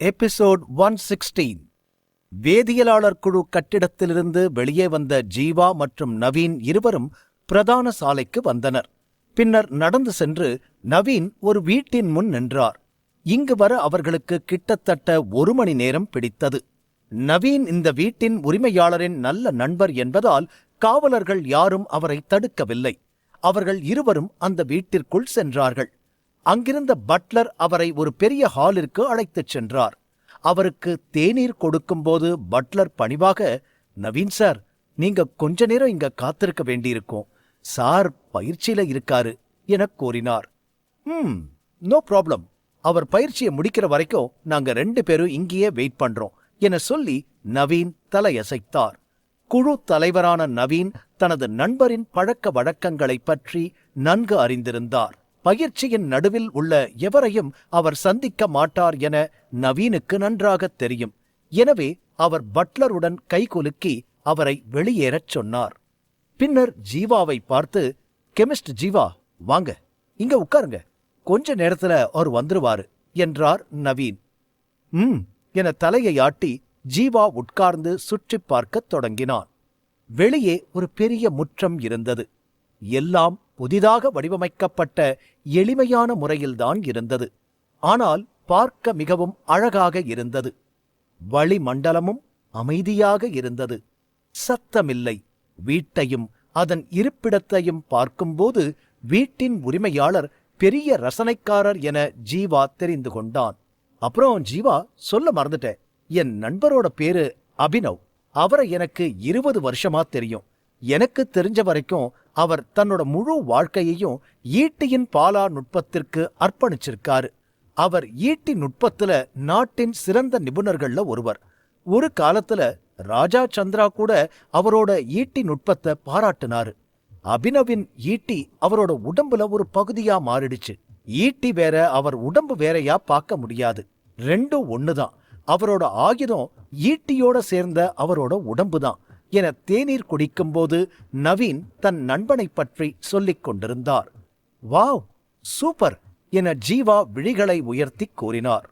Episode 116. வேதியியலாளர் குழு கட்டிடத்திலிருந்து வெளியே வந்த ஜீவா மற்றும் நவீன் இருவரும் பிரதான சாலைக்கு வந்தனர். பின்னர் நடந்து சென்று நவீன் ஒரு வீட்டின் முன் நின்றார். இங்கு வர அவர்களுக்கு கிட்டத்தட்ட 1 மணி நேரம் பிடித்தது. நவீன் இந்த வீட்டின் உரிமையாளரின் நல்ல நண்பர் என்பதால் காவலர்கள் யாரும் அவரை தடுக்கவில்லை. அவர்கள் இருவரும் அந்த வீட்டிற்குள் சென்றார்கள். அங்கிருந்த பட்லர் அவரை ஒரு பெரிய ஹாலிற்கு அழைத்துச் சென்றார். அவருக்கு தேநீர் கொடுக்கும்போது பட்லர் பணிவாக, நவீன் சார், நீங்க கொஞ்ச நேரம் இங்க காத்திருக்க வேண்டியிருக்கும். சார் பயிற்சியில இருக்காரு என கூறினார். No problem. அவர் பயிற்சியை முடிக்கிற வரைக்கும் நாங்க 2 பேரும் இங்கேயே வெயிட் பண்றோம் என சொல்லி நவீன் தலையசைத்தார். குழு தலைவரான நவீன் தனது நண்பரின் பழக்க வழக்கங்களைப் பற்றி நன்கு அறிந்திருந்தார். பயிற்சியின் நடுவில் உள்ள எவரையும் அவர் சந்திக்க மாட்டார் என நவீனுக்கு நன்றாகத் தெரியும். எனவே அவர் பட்லருடன் கைகுலுக்கி அவரை வெளியேறச் சொன்னார். பின்னர் ஜீவாவை பார்த்து, கெமிஸ்ட் ஜீவா, வாங்க, இங்க உட்காருங்க, கொஞ்ச நேரத்துல அவர் வந்துருவாரு என்றார் நவீன். என தலையை ஆட்டி ஜீவா உட்கார்ந்து சுற்றி பார்க்கத் தொடங்கினான். வெளியே ஒரு பெரிய முற்றம் இருந்தது. எல்லாம் புதிதாக வடிவமைக்கப்பட்ட எளிமையான முறையில்தான் இருந்தது. ஆனால் பார்க்க மிகவும் அழகாக இருந்தது. வளிமண்டலமும் அமைதியாக இருந்தது. சத்தமில்லை. வீட்டையும் அதன் இருப்பிடத்தையும் பார்க்கும்போது வீட்டின் உரிமையாளர் பெரிய ரசனைக்காரர் என ஜீவா தெரிந்து கொண்டான். அப்புறம் ஜீவா, சொல்ல மறந்துட்டேன், என் நண்பரோட பேரு அபினவ். அவரை எனக்கு 20 வருஷமா தெரியும். எனக்கு தெரிஞ்ச வரைக்கும் அவர் தன்னோட முழு வாழ்க்கையையும் ஈட்டியின் பாலா நுட்பத்திற்கு அர்ப்பணிச்சிருக்காரு. அவர் ஈட்டி நுட்பத்துல நாட்டின் சிறந்த நிபுணர்கள்ல ஒருவர். ஒரு காலத்துல ராஜா சந்திரா கூட அவரோட ஈட்டி நுட்பத்தை பாராட்டினாரு. அபினவின் ஈட்டி அவரோட உடம்புல ஒரு பகுதியா மாறிடுச்சு. ஈட்டி வேற, அவர் உடம்பு வேறையா பார்க்க முடியாது. ரெண்டும் ஒண்ணுதான். அவரோட ஆயுதம் ஈட்டியோட சேர்ந்த அவரோட உடம்புதான் என தேநீர் குடிக்கும்போது நவீன் தன் நண்பனை பற்றி சொல்லிக் கொண்டிருந்தார். வாவ், சூப்பர் என ஜீவா விழிகளை உயர்த்தி கூறினார்.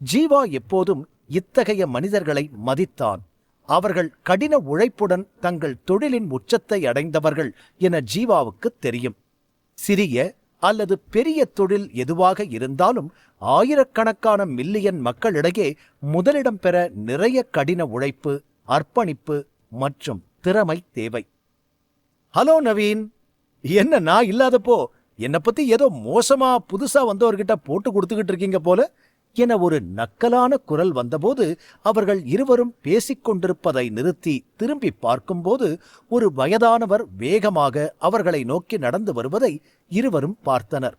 ஜீவா எப்போதும் இத்தகைய மனிதர்களை மதித்தான். அவர்கள் கடின உழைப்புடன் தங்கள் தொழிலின் உச்சத்தை அடைந்தவர்கள் என ஜீவாவுக்கு தெரியும். சிறிய அல்லது பெரிய தொழில் எதுவாக இருந்தாலும் ஆயிரக்கணக்கான மில்லியன் மக்களிடையே முதலிடம் பெற நிறைய கடின உழைப்பு, அர்ப்பணிப்பு மற்றும் திறமை தேவை. ஹலோ நவீன், என்ன நான் இல்லாதப்போ என்னை பத்தி ஏதோ மோசமா புதுசா வந்தவர்கிட்ட போட்டு கொடுத்துக்கிட்டு இருக்கீங்க போல என ஒரு நக்கலான குரல் வந்தபோது அவர்கள் இருவரும் பேசிக்கொண்டிருப்பதை நிறுத்தி திரும்பி பார்க்கும்போது ஒரு வயதானவர் வேகமாக அவர்களை நோக்கி நடந்து வருவதை இருவரும் பார்த்தனர்.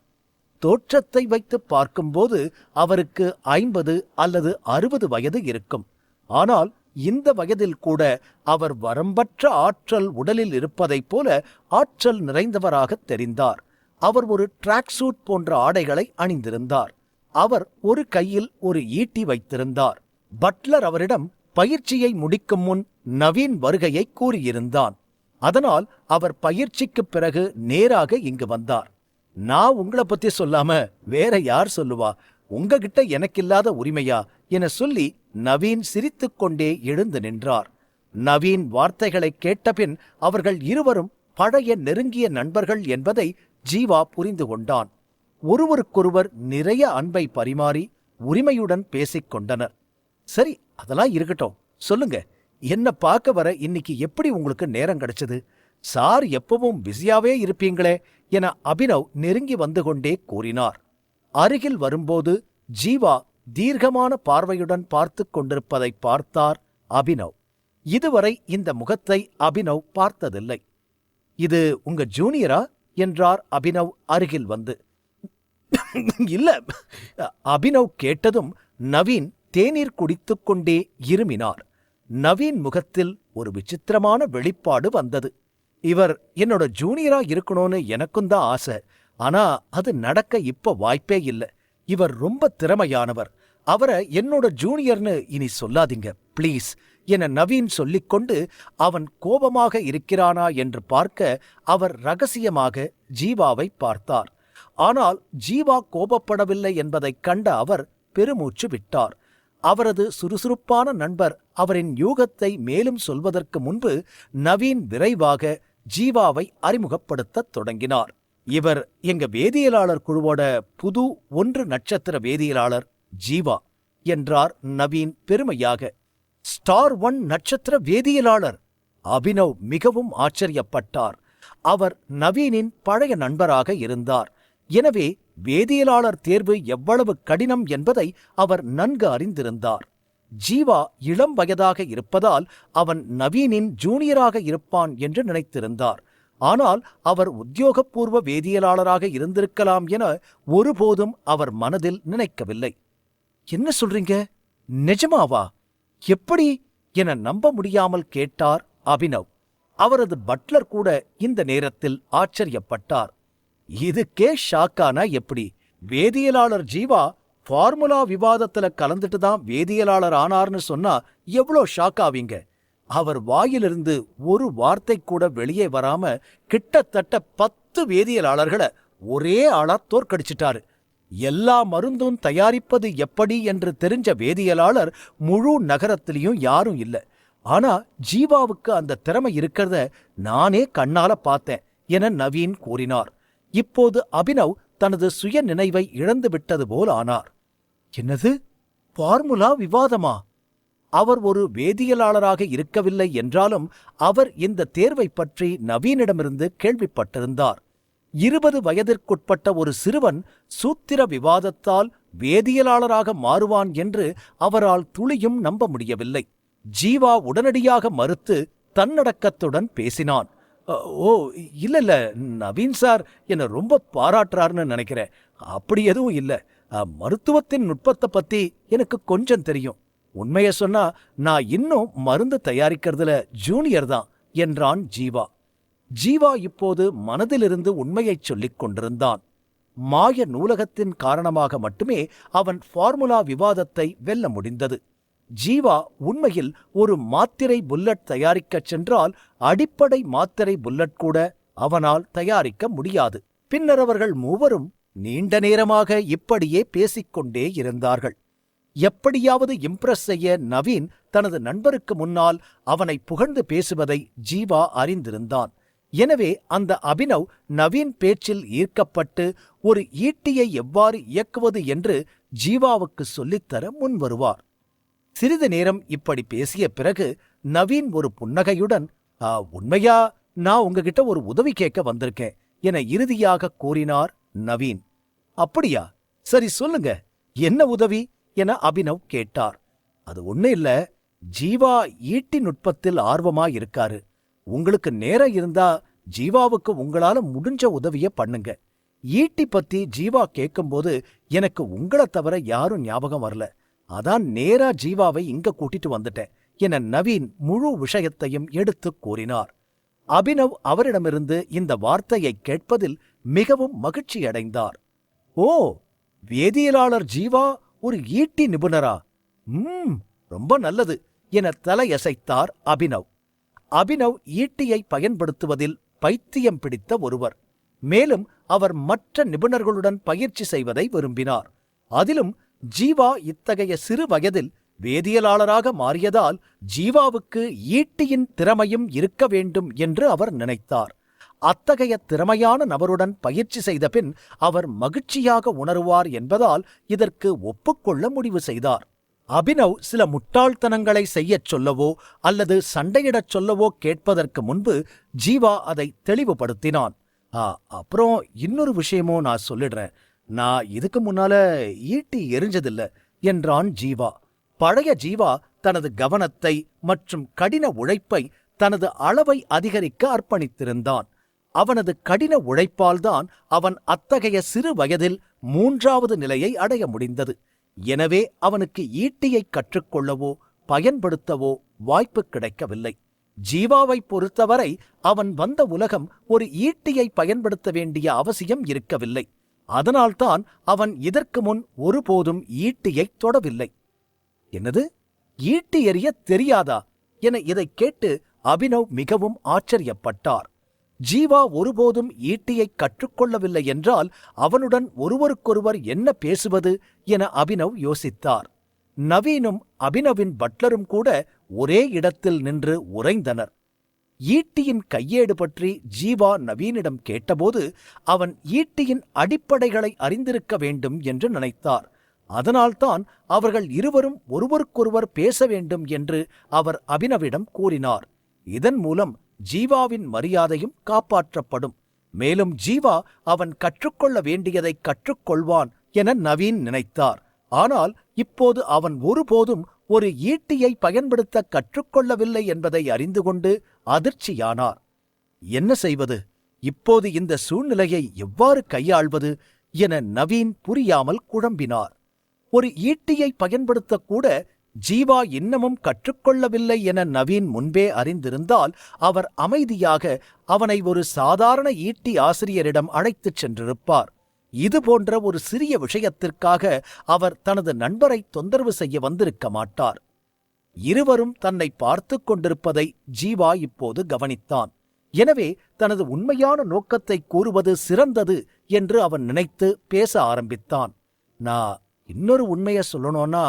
தோற்றத்தை வைத்து பார்க்கும்போது அவருக்கு 50 அல்லது 60 வயது இருக்கும். ஆனால் இந்த வயதில் கூட அவர் வரம்பற்ற ஆற்றல் உடலில் இருப்பதைப் போல ஆற்றல் நிறைந்தவராக தெரிந்தார். அவர் ஒரு ட்ராக் சூட் போன்ற ஆடைகளை அணிந்திருந்தார். அவர் ஒரு கையில் ஒரு ஈட்டி வைத்திருந்தார். பட்லர் அவரிடம் பயிற்சியை முடிக்கும் முன் நவீன் வருகையை கூறியிருந்தான். அதனால் அவர் பயிற்சிக்குப் பிறகு நேராக இங்கு வந்தார். நான் உங்களை பத்தி சொல்லாம வேற யார் சொல்லுவா? உங்ககிட்ட எனக்கில்லாத உரிமையா என சொல்லி நவீன் சிரித்துக்கொண்டே எழுந்து நின்றார். நவீன் வார்த்தைகளை கேட்டபின் அவர்கள் இருவரும் பழைய நெருங்கிய நண்பர்கள் என்பதை ஜீவா புரிந்து கொண்டான். ஒருவருக்கொருவர் நிறைய அன்பை பரிமாறி உரிமையுடன் பேசிக் கொண்டனர். சரி, அதெல்லாம் இருக்கட்டும், சொல்லுங்க, என்ன பார்க்க வர இன்னைக்கு எப்படி உங்களுக்கு நேரம் கிடைச்சது? சார் எப்பவும் பிஸியாவே இருப்பீங்களே என அபினவ் நெருங்கி வந்து கொண்டே கூறினார். அருகில் வரும்போது ஜீவா தீர்க்கமான பார்வையுடன் பார்த்து கொண்டிருப்பதை பார்த்தார் அபினவ். இதுவரை இந்த முகத்தை அபினவ் பார்த்ததில்லை. இது உங்க ஜூனியரா என்றார் அபினவ் அருகில் வந்து. இல்ல, அபினவ் கேட்டதும் நவீன் தேநீர் குடித்துக்கொண்டே இருமினார். நவீன் முகத்தில் ஒரு விசித்திரமான வெளிப்பாடு வந்தது. இவர் என்னோட ஜூனியரா இருக்கணும்னு எனக்கும் தான் ஆசை. ஆனா அது நடக்க இப்ப வாய்ப்பே இல்லை. இவர் ரொம்ப திறமையானவர். அவரை என்னோட ஜூனியர்னு இனி சொல்லாதீங்க ப்ளீஸ் என நவீன் சொல்லிக்கொண்டு அவன் கோபமாக இருக்கிறானா என்று பார்க்க அவர் ரகசியமாக ஜீவாவை பார்த்தார். ஆனால் ஜீவா கோபப்படவில்லை என்பதைக் கண்ட அவர் பெருமூச்சு விட்டார். அவரது சுறுசுறுப்பான நண்பர் அவரின் யூகத்தை மேலும் சொல்வதற்கு முன்பு நவீன் விரைவாக ஜீவாவை அறிமுகப்படுத்தத் தொடங்கினார். இவர் எங்க வேதியியலாளர் குழுவோட புது 1 நட்சத்திர வேதியியலாளர் ஜீவா என்றார் நவீன் பெருமையாக. ஸ்டார் 1 நட்சத்திர வேதியியலாளர்! அபினவ் மிகவும் ஆச்சரியப்பட்டார். அவர் நவீனின் பழைய நண்பராக இருந்தார். எனவே வேதியியலாளர் தேர்வு எவ்வளவு கடினம் என்பதை அவர் நன்கு அறிந்திருந்தார். ஜீவா இளம் வயதாக இருப்பதால் அவன் நவீனின் ஜூனியராக இருப்பான் என்று நினைத்திருந்தார். ஆனால் அவர் உத்தியோகபூர்வ வேதியியலாளராக இருந்திருக்கலாம் என ஒருபோதும் அவர் மனதில் நினைக்கவில்லை. என்ன சொல்றீங்க? நிஜமாவா? எப்படி என நம்ப முடியாமல் கேட்டார் அபினவ். அவரது பட்லர் கூட இந்த நேரத்தில் ஆச்சரியப்பட்டார். இதுக்கே ஷாக்கானா எப்படி? வேதியியலாளர் ஜீவா ஃபார்முலா விவாதத்துல கலந்துட்டு தான் வேதியியலாளர் ஆனார்னு சொன்னா எவ்வளோ ஷாக் ஆவீங்க? அவர் வாயிலிருந்து ஒரு வார்த்தை கூட வெளியே வராம கிட்டத்தட்ட 10 வேதியியலாளர்களை ஒரே ஆளா தோற்கடிச்சிட்டாரு. எல்லா மருந்தும் தயாரிப்பது எப்படி என்று தெரிஞ்ச வேதியியலாளர் முழு நகரத்திலையும் யாரும் இல்ல. ஆனா ஜீவாவுக்கு அந்த திறமை இருக்கிறத நானே கண்ணால பார்த்தேன் என நவீன் கூறினார். இப்போது அபினவ் தனது சுய நினைவை இழந்து விட்டது போல் ஆனார். என்னது? ஃபார்முலா விவாதமா? அவர் ஒரு வேதியியலாளராக இருக்கவில்லை என்றாலும் அவர் இந்த தேர்வை பற்றி நவீனிடமிருந்து கேள்விப்பட்டிருந்தார். 20 வயதிற்குட்பட்ட ஒரு சிறுவன் சூத்திர விவாதத்தால் வேதியியலாளராக மாறுவான் என்று அவரால் துளியும் நம்ப முடியவில்லை. ஜீவா உடனடியாக மறுத்து தன்னடக்கத்துடன் பேசினான். ஓ, இல்ல, நவீன் சார் என்னை ரொம்ப பாராட்டுறாருன்னு நினைக்கிறேன். அப்படி எதுவும் இல்ல. மருத்துவத்தின் நுட்பத்தை பத்தி எனக்கு கொஞ்சம் தெரியும். உண்மைய சொன்னா நான் இன்னும் மருந்து தயாரிக்கிறதுல ஜூனியர் தான் என்றான் ஜீவா. ஜீவா இப்போது மனதிலிருந்து உண்மையைச் சொல்லிக் கொண்டிருந்தான். மாய நூலகத்தின் காரணமாக மட்டுமே அவன் ஃபார்முலா விவாதத்தை வெல்ல முடிந்தது. ஜீவா உண்மையில் ஒரு மாத்திரை புல்லட் தயாரிக்கச் சென்றால் அடிப்படை மாத்திரை புல்லட் கூட அவனால் தயாரிக்க முடியாது. பின்னர் அவர்கள் மூவரும் நீண்ட நேரமாக இப்படியே பேசிக்கொண்டே இருந்தார்கள். எப்படியாவது இம்ப்ரெஸ் செய்ய நவீன் தனது நண்பருக்கு முன்னால் அவனை புகழ்ந்து பேசுவதை ஜீவா அறிந்திருந்தான். எனவே அந்த அபினவ் நவீன் பேச்சில் ஈர்க்கப்பட்டு ஒரு ஈட்டியை எவ்வாறு இயக்குவது என்று ஜீவாவுக்கு சொல்லித்தர முன்வருவார். சிறிது நேரம் இப்படி பேசிய பிறகு நவீன் ஒரு புன்னகையுடன், உண்மையா நான் உங்ககிட்ட ஒரு உதவி கேட்க வந்திருக்கேன் என இறுதியாக கூறினார் நவீன். அப்படியா? சரி சொல்லுங்க, என்ன உதவி என அபினவ் கேட்டார். அது ஒண்ணு இல்ல, ஜீவா ஈட்டி நுட்பத்தில் ஆர்வமா இருக்காரு. உங்களுக்கு நேரம் இருந்தா ஜீவாவுக்கு உங்களால முடிஞ்ச உதவிய பண்ணுங்க. ஈட்டி பத்தி ஜீவா கேட்கும்போது எனக்கு உங்களை தவிர யாரும் ஞாபகம் வரல. அதான் நேரா ஜீவாவை இங்க கூட்டிட்டு வந்துட்டேன் என நவீன் முழு விஷயத்தையும் எடுத்துக் கூறினார். அபினவ் அவரிடமிருந்து இந்த வார்த்தையை கேட்பதில் மிகவும் மகிழ்ச்சியடைந்தார். ஓ, வேதியியலாளர் ஜீவா ஒரு ஈட்டி நிபுணரா? ரொம்ப நல்லது என தலையசைத்தார் அபினவ். அபினவ் ஈட்டியை பயன்படுத்துவதில் பைத்தியம் பிடித்த ஒருவர். மேலும் அவர் மற்ற நிபுணர்களுடன் பயிற்சி செய்வதை விரும்பினார். அதிலும் ஜீவா இத்தகைய சிறு வயதில் வேதியியலாளராக மாறியதால் ஜீவாவுக்கு ஈட்டியின் திறமையும் இருக்க வேண்டும் என்று அவர் நினைத்தார். அத்தகைய திறமையான நபருடன் பயிற்சி செய்த பின் அவர் மகிழ்ச்சியாக உணருவார் என்பதால் இதற்கு ஒப்புக்கொள்ள முடிவு செய்தார். அபினவ் சில முட்டாள்தனங்களை செய்யச் சொல்லவோ அல்லது சண்டையிடச் சொல்லவோ கேட்பதற்கு முன்பு ஜீவா அதை தெளிவுபடுத்தினான். அப்புறம் இன்னொரு விஷயமும் நான் சொல்லிடுறேன். நான் இதுக்கு முன்னால ஈட்டி எரிஞ்சதில்ல என்றான் ஜீவா. பழைய ஜீவா தனது கவனத்தை மற்றும் கடின உழைப்பை தனது அளவை அதிகரிக்க அர்ப்பணித்திருந்தான். அவனது கடின உழைப்பால்தான் அவன் அத்தகைய சிறு வயதில் 3வது நிலையை அடைய முடிந்தது. எனவே அவனுக்கு ஈட்டியை கற்றுக்கொள்ளவோ பயன்படுத்தவோ வாய்ப்பு கிடைக்கவில்லை. ஜீவாவை பொறுத்தவரை அவன் வந்த உலகம் ஒரு ஈட்டியை பயன்படுத்த வேண்டிய அவசியம் இருக்கவில்லை. அதனால்தான் அவன் இதற்கு முன் ஒருபோதும் ஈட்டியை தொடவில்லை. என்னது, ஈட்டி எறிய தெரியாதா என இதைக் கேட்டு அபினவ் மிகவும் ஆச்சரியப்பட்டார். ஜீவா ஒருபோதும் ஈட்டியை கற்றுக்கொள்ளவில்லை என்றால் அவனுடன் ஒருவருக்கொருவர் என்ன பேசுவது என அபினவ் யோசித்தார். நவீனும் அபினவின் பட்லரும் கூட ஒரே இடத்தில் நின்று உறைந்தனர். ஈட்டியின் கையேடு பற்றி ஜீவா நவீனிடம் கேட்டபோது அவன் ஈட்டியின் அடிப்படைகளை அறிந்திருக்க வேண்டும் என்று நினைத்தார். அதனால்தான் அவர்கள் இருவரும் ஒருவருக்கொருவர் பேச வேண்டும் என்று அவர் அபினவிடம் கூறினார். இதன் மூலம் ஜீவாவின் மரியாதையும் காப்பாற்றப்படும். மேலும் ஜீவா அவன் கற்றுக்கொள்ள வேண்டியதை கற்றுக்கொள்வான் என நவீன் நினைத்தார். ஆனால் இப்போது அவன் ஒருபோதும் ஒரு ஈட்டியை பயன்படுத்த கற்றுக்கொள்ளவில்லை என்பதை அறிந்து கொண்டு அதிர்ச்சியானார். என்ன செய்வது? இப்போது இந்த சூழ்நிலையை எவ்வாறு கையாள்வது என நவீன் புரியாமல் குழம்பினார். ஒரு ஈட்டியை பயன்படுத்தக்கூட ஜீவா இன்னமும் கற்றுக்கொள்ளவில்லை என நவீன் முன்பே அறிந்திருந்தால் அவர் அமைதியாக அவனை ஒரு சாதாரண ஈட்டி ஆசிரியரிடம் அழைத்துச் சென்றிருப்பார். இதுபோன்ற ஒரு சிறிய விஷயத்திற்காக அவர் தனது நண்பரை தொந்தரவு செய்ய வந்திருக்க மாட்டார். இருவரும் தன்னை பார்த்து கொண்டிருப்பதை ஜீவா இப்போது கவனித்தான். எனவே தனது உண்மையான நோக்கத்தை கூறுவது சிறந்தது என்று அவன் நினைத்து பேச ஆரம்பித்தான். நான் இன்னொரு உண்மையை சொல்லணும்னா,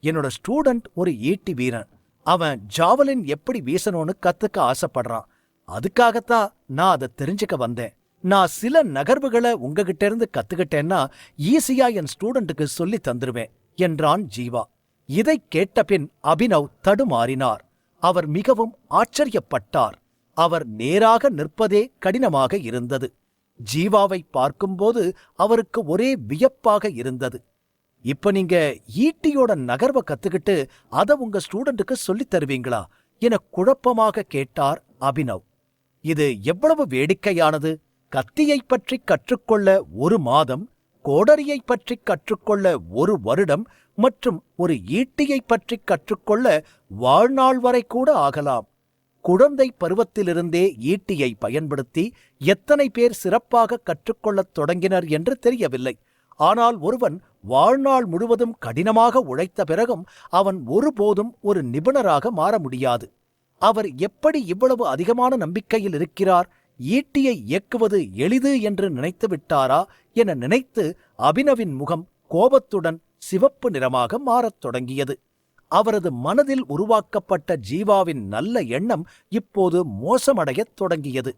என்னோட ஸ்டூடெண்ட் ஒரு ஈட்டி வீரன். அவன் ஜாவலின் எப்படி வீசணும்னு கத்துக்க ஆசைப்படுறான். அதுக்காகத்தான் நான் அதை தெரிஞ்சுக்க வந்தேன். நான் சில நகர்வுகளை உங்ககிட்ட இருந்து கத்துக்கிட்டேன்னா ஈஸியா என் ஸ்டூடெண்ட்டுக்கு சொல்லி தந்துருவேன் என்றான் ஜீவா. இதை கேட்டபின் அபினவ் தடுமாறினார். அவர் மிகவும் ஆச்சரியப்பட்டார். அவர் நேராக நிற்பதே கடினமாக இருந்தது. ஜீவாவை பார்க்கும்போது அவருக்கு ஒரே வியப்பாக இருந்தது. இப்ப நீங்க ஈட்டியோட நகர்வை கத்துக்கிட்டு அதை உங்க ஸ்டூடெண்ட்டுக்கு சொல்லித் தருவீங்களா என குழப்பமாக கேட்டார் அபினவ். இது எவ்வளவு வேடிக்கையானது! கத்தியைப் பற்றி கற்றுக்கொள்ள 1 மாதம், கோடரியைப் பற்றி கற்றுக்கொள்ள 1 வருடம் மற்றும் ஒரு ஈட்டியைப் பற்றி கற்றுக்கொள்ள வாழ்நாள் வரை கூட ஆகலாம். குழந்தை பருவத்திலிருந்தே ஈட்டியை பயன்படுத்தி எத்தனை பேர் சிறப்பாக கற்றுக்கொள்ளத் தொடங்கினர் என்று தெரியவில்லை. ஆனால் ஒருவன் வாழ்நாள் முழுவதும் கடினமாக உழைத்த பிறகும் அவன் ஒருபோதும் ஒரு நிபுணராக மாற முடியாது. அவர் எப்படி இவ்வளவு அதிகமான நம்பிக்கையில் இருக்கிறார்? ஈட்டியை இயக்குவது எளிது என்று நினைத்து விட்டாரா என நினைத்து அபினவின் முகம் கோபத்துடன் சிவப்பு நிறமாக மாறத் தொடங்கியது. அவரது மனதில் உருவாக்கப்பட்ட ஜீவாவின் நல்ல எண்ணம் இப்போது மோசமடையத் தொடங்கியது.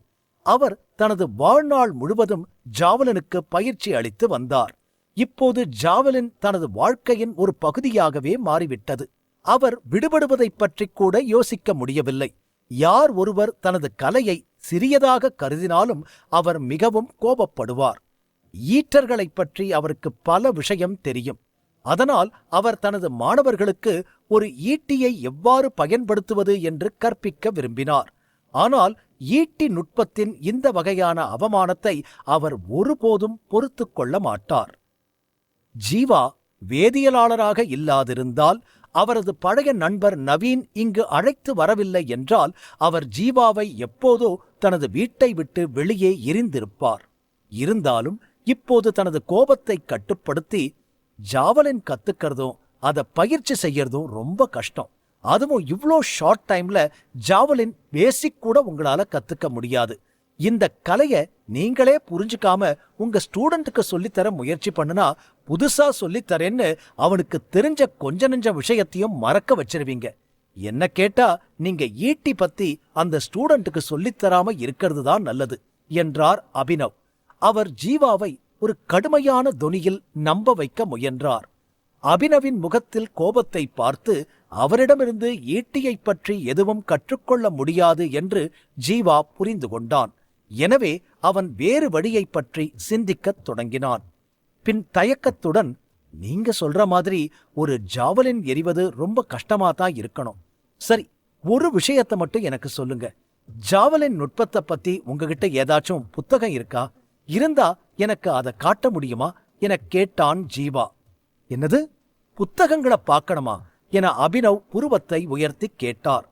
அவர் தனது வாழ்நாள் முழுவதும் ஜாவலினுக்கு பயிற்சி அளித்து வந்தார். இப்போது ஜாவலின் தனது வாழ்க்கையின் ஒரு பகுதியாகவே மாறிவிட்டது. அவர் விடுபடுவதைப் பற்றி கூட யோசிக்க முடியவில்லை. யார் ஒருவர் தனது கலையை சிறியதாக கருதினாலும் அவர் மிகவும் கோபப்படுவார். ஈற்றர்களைப் பற்றி அவருக்கு பல விஷயம் தெரியும். அதனால் அவர் தனது மாணவர்களுக்கு ஒரு ஈட்டியை எவ்வாறு பயன்படுத்துவது என்று கற்பிக்க விரும்பினார். ஆனால் ஈட்டி நுட்பத்தின் இந்த வகையான அவமானத்தை அவர் ஒருபோதும் பொறுத்துக் கொள்ள மாட்டார். ஜீவா வேதியியலாளராக இல்லாதிருந்தால், அவரது பழைய நண்பர் நவீன் இங்கு அழைத்து வரவில்லை என்றால் அவர் ஜீவாவை எப்போதோ தனது வீட்டை விட்டு வெளியே எறிந்திருப்பார். இருந்தாலும் இப்போது தனது கோபத்தை கட்டுப்படுத்தி, ஜாவலின் கத்துக்கிறதும் அதை பயிற்சி செய்யறதும் ரொம்ப கஷ்டம். அதுவும் இவ்ளோ ஷார்ட் டைம்ல ஜாவலின் பேசிக் கூட உங்களால கத்துக்க முடியாது. இந்த கலையை நீங்களே புரிஞ்சுக்காம உங்க ஸ்டூடெண்ட்டுக்கு சொல்லித்தர முயற்சி பண்ணுனா புதுசா சொல்லித்தரேன்னு அவனுக்கு தெரிஞ்ச கொஞ்ச நெஞ்ச விஷயத்தையும் மறக்க வச்சிருவீங்க. என்ன கேட்டா நீங்க ஈட்டி பத்தி அந்த ஸ்டூடெண்ட்டுக்கு சொல்லித்தராம இருக்கிறது தான் நல்லது என்றார் அபினவ். அவர் ஜீவாவை ஒரு கடுமையான தொனியில் நம்ப வைக்க முயன்றார். அபினவின் முகத்தில் கோபத்தை பார்த்து அவரிடமிருந்து ஈட்டியைப் பற்றி எதுவும் கற்றுக்கொள்ள முடியாது என்று ஜீவா புரிந்து கொண்டான். எனவே அவன் வேறு வழியைப் பற்றி சிந்திக்கத் தொடங்கினான். பின் தயக்கத்துடன், நீங்க சொல்ற மாதிரி ஒரு ஜாவலின் எறிவது ரொம்ப கஷ்டமாதான் இருக்கணும். சரி, ஒரு விஷயத்தை மட்டும் எனக்கு சொல்லுங்க. ஜாவலின் நுட்பத்தை பத்தி உங்ககிட்ட ஏதாச்சும் புத்தகம் இருக்கா? இருந்தா எனக்கு அதை காட்ட முடியுமா என கேட்டான் ஜீவா. என்னது, புத்தகங்களை பார்க்கணுமா என அபினவ் புருவத்தை உயர்த்தி கேட்டார்.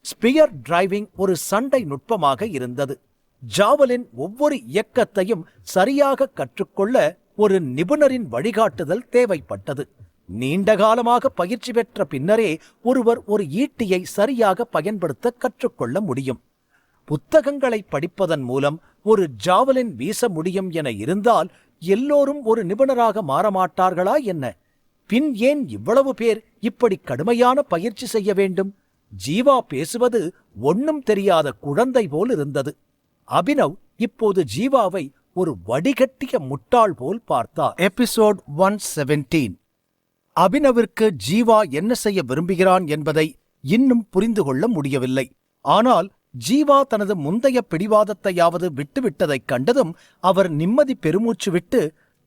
ஸ்பியர் டிரைவிங் ஒரு சண்டை நுட்பமாக இருந்தது. ஜாவலின் ஒவ்வொரு இயக்கத்தையும் சரியாக கற்றுக்கொள்ள ஒரு நிபுணரின் வழிகாட்டுதல் தேவைப்பட்டது. நீண்டகாலமாக பயிற்சி பெற்ற பின்னரே ஒருவர் ஒரு ஈட்டியை சரியாக பயன்படுத்த கற்றுக்கொள்ள முடியும். புத்தகங்களை படிப்பதன் மூலம் ஒரு ஜாவலின் வீச முடியும் என இருந்தால் எல்லோரும் ஒரு நிபுணராக மாறமாட்டார்களா என்ன? பின் ஏன் இவ்வளவு பேர் இப்படி கடுமையான பயிற்சி செய்ய வேண்டும்? ஜீவா பேசுவது ஒன்னும் தெரியாத குழந்தை போல் இருந்தது. அபினவ் இப்போது ஜீவாவை ஒரு வடிகட்டிய முட்டாள் போல் பார்த்தார். எபிசோட் 117. அபினவிற்கு ஜீவா என்ன செய்ய விரும்புகிறான் என்பதை இன்னும் புரிந்து கொள்ள முடியவில்லை. ஆனால் ஜீவா தனது முந்தைய பிடிவாதத்தையாவது விட்டுவிட்டதைக் கண்டதும் அவர் நிம்மதி பெருமூச்சு விட்டு,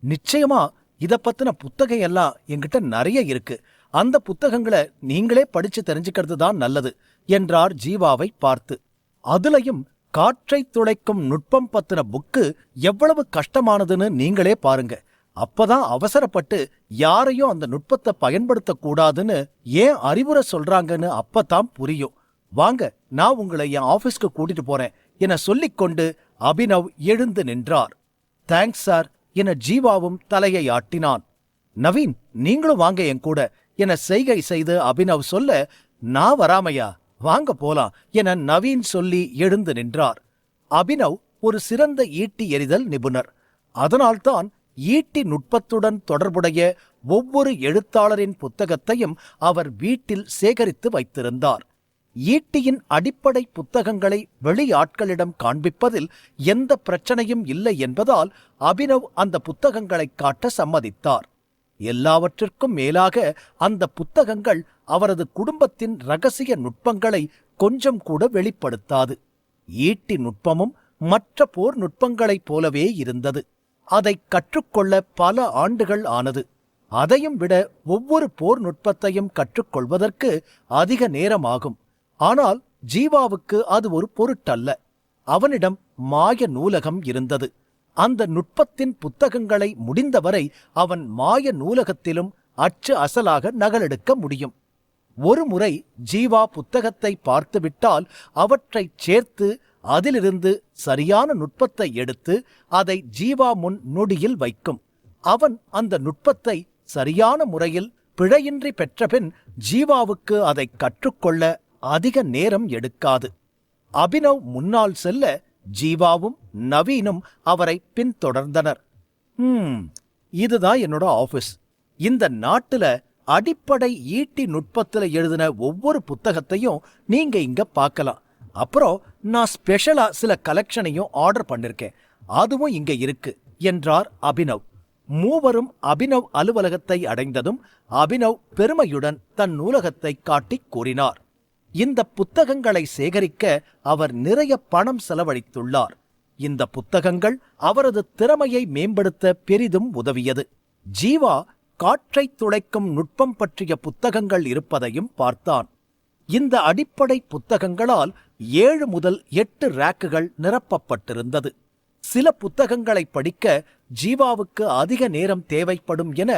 நிச்சயமா இத பத்தின புத்தகம் எல்லாம் என்கிட்ட நிறைய இருக்கு, அந்த புத்தகங்களை நீங்களே படிச்சு தெரிஞ்சுக்கிறது தான் நல்லது என்றார் ஜீவாவை பார்த்து. அதுலயும் காற்றை துளைக்கும் நுட்பம் பத்தின புக்கு எவ்வளவு கஷ்டமானதுன்னு நீங்களே பாருங்க. அப்பதான் அவசரப்பட்டு யாரையும் அந்த நுட்பத்தை பயன்படுத்தக்கூடாதுன்னு ஏன் அறிவுரை சொல்றாங்கன்னு அப்பதான் புரியும். வாங்க, நான் உங்களை என் ஆபீஸ்க்கு கூட்டிட்டு போறேன் என சொல்லிக்கொண்டு அபினவ் எழுந்து நின்றார். தேங்க்ஸ் சார் என ஜீவாவும் தலையை ஆட்டினான். நவீன், நீங்களும் வாங்க என் கூட என செய்கை செய்து அபினவ் சொல்ல, நான் வராமையா, வாங்க போலாம் என நவீன் சொல்லி எழுந்து நின்றார். அபினவ் ஒரு சிறந்த ஈட்டி எறிதல் நிபுணர். அதனால்தான் ஈட்டி நுட்பத்துடன் தொடர்புடைய ஒவ்வொரு எழுத்தாளரின் புத்தகத்தையும் அவர் வீட்டில் சேகரித்து வைத்திருந்தார். ஈட்டியின் அடிப்படை புத்தகங்களை வெளியாட்களிடம் காண்பிப்பதில் எந்த பிரச்சனையும் இல்லை என்பதால் அபினவ் அந்த புத்தகங்களை காட்ட சம்மதித்தார். எல்லாவற்றிற்கும் மேலாக அந்த புத்தகங்கள் அவரது குடும்பத்தின் ரகசிய நுட்பங்களை கொஞ்சம் கூட வெளிப்படுத்தாது. ஈட்டி நுட்பமும் மற்ற போர் நுட்பங்களைப் போலவே இருந்தது. அதை கற்றுக்கொள்ள பல ஆண்டுகள் ஆனது. அதையும் விட ஒவ்வொரு போர் நுட்பத்தையும் கற்றுக்கொள்வதற்கு அதிக நேரமாகும். ஆனால் ஜீவாவுக்கு அது ஒரு பொருட்டல்ல. அவனிடம் மாய நூலகம் இருந்தது. அந்த நுட்பத்தின் புத்தகங்களை முடிந்தவரை அவன் மாய நூலகத்திலும் அச்சு அசலாக நகலெடுக்க முடியும். ஒரு முறை ஜீவா புத்தகத்தை பார்த்துவிட்டால் அவற்றைச் சேர்த்து அதிலிருந்து சரியான நுட்பத்தை எடுத்து அதை ஜீவா முன் நொடியில் வைக்கும். அவன் அந்த நுட்பத்தை சரியான முறையில் பிழையின்றி பெற்றபின் ஜீவாவுக்கு அதை கற்றுக்கொள்ள அதிக நேரம் எடுக்காது. அபினவ் முன்னால் செல்ல ஜீவாவும் நவீனும் அவரை பின்தொடர்ந்தனர். இதுதான் என்னோட ஆபீஸ். இந்த நாட்டுல அடிப்படை ஈட்டி நுட்பத்துல எழுதின ஒவ்வொரு புத்தகத்தையும் நீங்க இங்க பார்க்கலாம். அப்புறம் நான் ஸ்பெஷலா சில கலெக்ஷனையும் ஆர்டர் பண்ணிருக்கேன், அதுவும் இங்க இருக்கு என்றார் அபினவ். மூவரும் அபினவ் அலுவலகத்தை அடைந்ததும் அபினவ் பெருமையுடன் தன் நூலகத்தை காட்டிக் கூறினார். இந்த புத்தகங்களை சேகரிக்க அவர் நிறைய பணம் செலவழித்துள்ளார். இந்த புத்தகங்கள் அவரது திறமையை மேம்படுத்த பெரிதும் உதவியது. ஜீவா காற்றை துளைக்கும் நுட்பம் பற்றிய புத்தகங்கள் இருப்பதையும் பார்த்தான். இந்த அடிப்படை புத்தகங்களால் 7 முதல் 8 ரேக்குகள் நிரப்பப்பட்டிருந்தது. சில புத்தகங்களை படிக்க ஜீவாவுக்கு அதிக நேரம் தேவைப்படும் என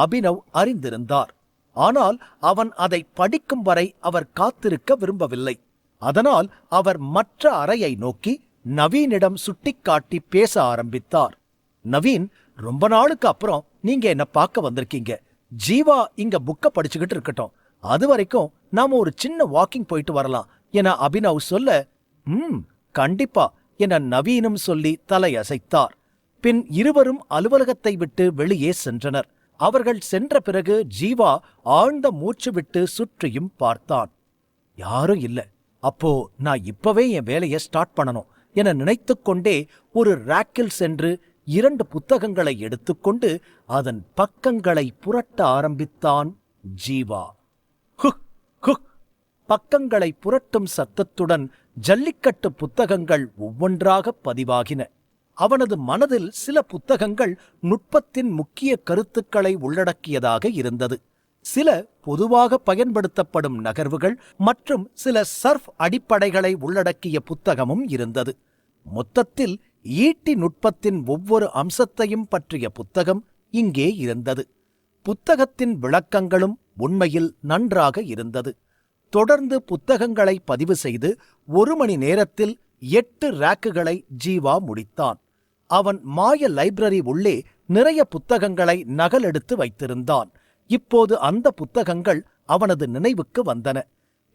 அபினவ் அறிந்திருந்தார். ஆனால் அவன் அதை படிக்கும் வரை அவர் காத்திருக்க விரும்பவில்லை. அதனால் அவர் மற்ற அறையை நோக்கி நவீனிடம் சுட்டிக்காட்டி பேச ஆரம்பித்தார். நவீன், ரொம்ப நாளுக்கு அப்புறம் நீங்க என்ன பார்க்க வந்திருக்கீங்க. ஜீவா இங்க புக்க படிச்சுக்கிட்டு இருக்கட்டும், அது வரைக்கும் நாம ஒரு சின்ன வாக்கிங் போயிட்டு வரலாம் என அபினவ் சொல்ல, கண்டிப்பா என நவீனும் சொல்லி தலையசைத்தார். பின் இருவரும் அலுவலகத்தை விட்டு வெளியே சென்றனர். அவர்கள் சென்ற பிறகு ஜீவா ஆழ்ந்த மூச்சு விட்டு சுற்றியும் பார்த்தான். யாரும் இல்ல. அப்போ நான் இப்பவே என் வேலையை ஸ்டார்ட் பண்ணணும் என நினைத்துக்கொண்டே ஒரு ரேக்கில் சென்று 2 புத்தகங்களை எடுத்துக்கொண்டு அதன் பக்கங்களை புரட்ட ஆரம்பித்தான் ஜீவா. பக்கங்களை புரட்டும் சத்தத்துடன் ஜல்லிக்கட்டு புத்தகங்கள் ஒவ்வொன்றாக பதிவாகின. அவனது மனதில் சில புத்தகங்கள் நுட்பத்தின் முக்கிய கருத்துக்களை உள்ளடக்கியதாக இருந்தது. சில பொதுவாக பயன்படுத்தப்படும் நகர்வுகள் மற்றும் சில சர்ஃப் அடிப்படைகளை உள்ளடக்கிய புத்தகமும் இருந்தது. மொத்தத்தில் ஈட்டி நுட்பத்தின் ஒவ்வொரு அம்சத்தையும் பற்றிய புத்தகம் இங்கே இருந்தது. புத்தகத்தின் விளக்கங்களும் உண்மையில் நன்றாக இருந்தது. தொடர்ந்து புத்தகங்களை பதிவு செய்து 1 மணி நேரத்தில் 8 ரேக்குகளை ஜீவா முடித்தான். அவன் மாய லைப்ரரி உள்ளே நிறைய புத்தகங்களை நகலெடுத்து வைத்திருந்தான். இப்போது அந்த புத்தகங்கள் அவனது நினைவுக்கு வந்தன.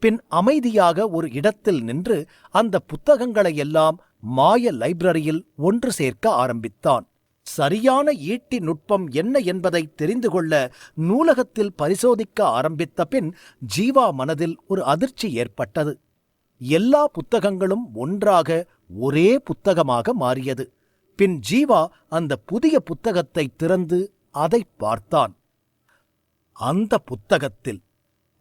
பின் அமைதியாக ஒரு இடத்தில் நின்று அந்த புத்தகங்களையெல்லாம் மாய லைப்ரரியில் ஒன்று சேர்க்க ஆரம்பித்தான். சரியான ஈட்டி நுட்பம் என்ன என்பதை தெரிந்து கொள்ள நூலகத்தில் பரிசோதிக்க ஆரம்பித்த பின் ஜீவா மனதில் ஒரு அதிர்ச்சி ஏற்பட்டது. எல்லா புத்தகங்களும் ஒன்றாக ஒரே புத்தகமாக மாறியது. பின் ஜீவா அந்த புதிய புத்தகத்தை திறந்து அதை பார்த்தான். அந்த புத்தகத்தில்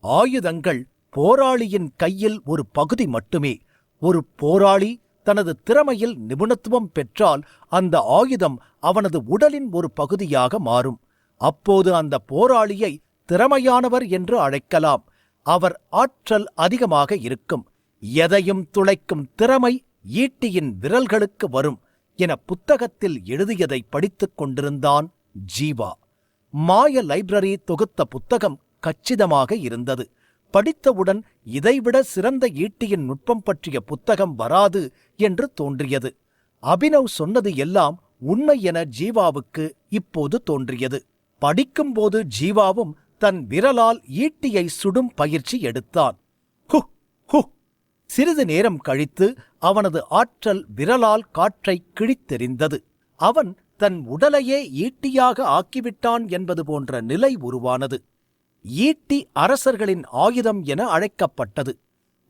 ஆயுதங்கள் போராளியின் கையில் ஒரு பகுதி மட்டுமே. ஒரு போராளி தனது திறமையில் நிபுணத்துவம் பெற்றால் அந்த ஆயுதம் அவனது உடலின் ஒரு பகுதியாக மாறும். அப்போது அந்த போராளியை திறமையானவர் என்று அழைக்கலாம். அவர் ஆற்றல் அதிகமாக இருக்கும். எதையும் துளைக்கும் திறமை ஈட்டியின் விரல்களுக்கு வரும் என புத்தகத்தில் எழுதியதை படித்துக் கொண்டிருந்தான் ஜீவா. மாய லைப்ரரி தொகுத்த புத்தகம் கச்சிதமாக இருந்தது. படித்தவுடன் இதைவிட சிறந்த ஈட்டியின் நுட்பம் பற்றிய புத்தகம் வராது என்று தோன்றியது. அபினவ் சொன்னது எல்லாம் உண்மை என ஜீவாவுக்கு இப்போது தோன்றியது. படிக்கும்போது ஜீவாவும் தன் விரலால் ஈட்டியை சுடும் பயிற்சி எடுத்தான். ஹு ஹு! சிறிது நேரம் கழித்து அவனது ஆற்றல் விரலால் காற்றை கிழித்தெறிந்தது. அவன் தன் உடலையே ஈட்டியாக ஆக்கிவிட்டான் என்பது போன்ற நிலை உருவானது. ஈட்டி அரசர்களின் ஆயுதம் என அழைக்கப்பட்டது.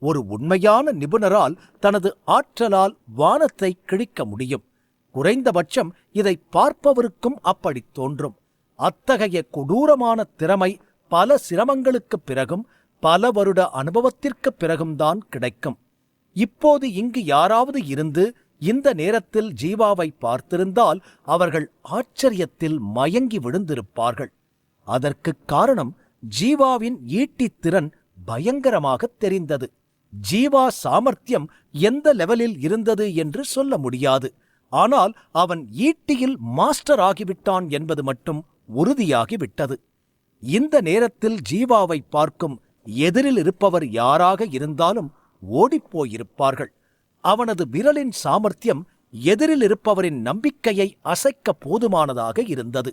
ஒரு உண்மையான நிபுணரால் தனது ஆற்றலால் வானத்தை கிழிக்க முடியும். குறைந்தபட்சம் இதை பார்ப்பவருக்கும் அப்படி தோன்றும். அத்தகைய கொடூரமான திறமை பல சிரமங்களுக்குப் பிறகும் பல வருட அனுபவத்திற்குப் பிறகும்தான் கிடைக்கும். இப்போது இங்கு யாராவது இருந்து இந்த நேரத்தில் ஜீவாவை பார்த்திருந்தால் அவர்கள் ஆச்சரியத்தில் மயங்கி விழுந்திருப்பார்கள். அதற்குக் காரணம் ஜீவாவின் ஈட்டித் திறன் பயங்கரமாக தெரிந்தது. ஜீவா சாமர்த்தியம் எந்த லெவலில் இருந்தது என்று சொல்ல முடியாது. ஆனால் அவன் ஈட்டியில் மாஸ்டர் ஆகிவிட்டான் என்பது மட்டும் உறுதியாகிவிட்டது. இந்த நேரத்தில் ஜீவாவை பார்க்கும் எதிரில் இருப்பவர் யாராக இருந்தாலும் ஓடிப்போயிருப்பார்கள். அவனது விரலின் சாமர்த்தியம் எதிரில் இருப்பவரின் நம்பிக்கையை அசைக்க போதுமானதாக இருந்தது.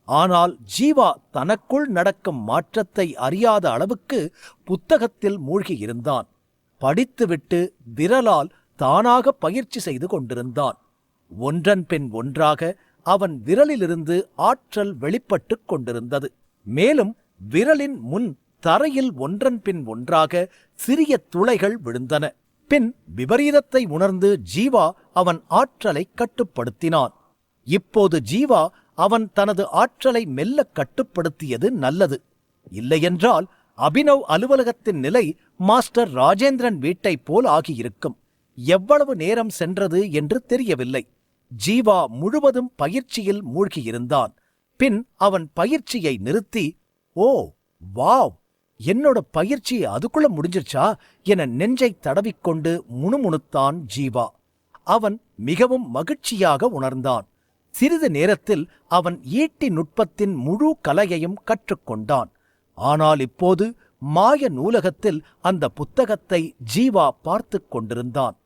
ஆனால் ஜீவா தனக்குள் நடக்கும் மாற்றத்தை அறியாத அளவுக்கு புத்தகத்தில் மூழ்கியிருந்தான். படித்துவிட்டு விரலால் தானாக பயிற்சி செய்து கொண்டிருந்தான். ஒன்றன் பின் ஒன்றாக அவன் விரலிலிருந்து ஆற்றல் வெளிப்பட்டுக் கொண்டிருந்தது. மேலும் விரலின் முன் தரையில் ஒன்றன் பின் ஒன்றாக சிறிய துளைகள் விழுந்தன. பின் விபரீதத்தை உணர்ந்து ஜீவா அவன் ஆற்றலை கட்டுப்படுத்தினான். இப்போது ஜீவா அவன் தனது ஆற்றலை மெல்ல கட்டுப்படுத்தியது நல்லது. இல்லையென்றால் அபினவ் அலுவலகத்தின் நிலை மாஸ்டர் ராஜேந்திரன் வீட்டைப் போல் ஆகியிருக்கும். எவ்வளவு நேரம் சென்றது என்று தெரியவில்லை. ஜீவா முழுவதும் பயிற்சியில் மூழ்கியிருந்தான். பின் அவன் பயிற்சியை நிறுத்தி, ஓ வாவ், என்னோட பயிற்சி அதுக்குள்ள முடிஞ்சிருச்சா என நெஞ்சை தடவிக்கொண்டு முணுமுணுத்தான் ஜீவா. அவன் மிகவும் மகிழ்ச்சியாக உணர்ந்தான். சிறிது நேரத்தில் அவன் ஈட்டி நுட்பத்தின் முழு கலையையும் கற்றுக்கொண்டான். ஆனால் இப்போது மாய நூலகத்தில் அந்த புத்தகத்தை ஜீவா பார்த்து கொண்டிருந்தான்.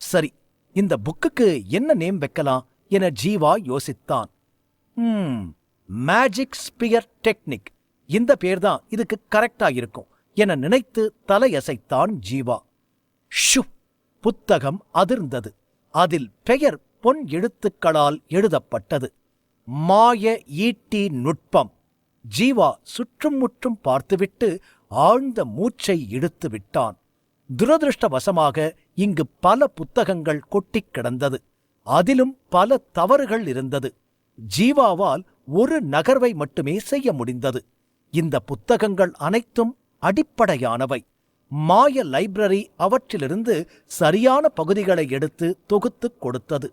சரி, இந்த புக்குக்கு என்ன நேம் வைக்கலாம் என ஜீவா யோசித்தான். மேஜிக் ஸ்பியர் டெக்னிக், இந்த பேர்தான் இதுக்கு கரெக்டா இருக்கும் என நினைத்து தலையசைத்தான் ஜீவா. ஷு! புத்தகம் அதிர்ந்தது. அதில் பெயர் பொன் எழுத்துக்களால் எழுதப்பட்டது. மாய ஈட்டி நுட்பம். ஜீவா சுற்றும் முற்றும் பார்த்துவிட்டு ஆழ்ந்த மூச்சை இழுத்து விட்டான். துரதிருஷ்டவசமாக இங்கு பல புத்தகங்கள் கொட்டிக் கிடந்தது. அதிலும் பல தவறுகள் இருந்தது. ஜீவாவால் ஒரு நகர்வை மட்டுமே செய்ய முடிந்தது. இந்த புத்தகங்கள் அனைத்தும் அடிப்படையானவை. மாய லைப்ரரி அவற்றிலிருந்து சரியான பகுதிகளை எடுத்து தொகுத்துக் கொடுத்தது.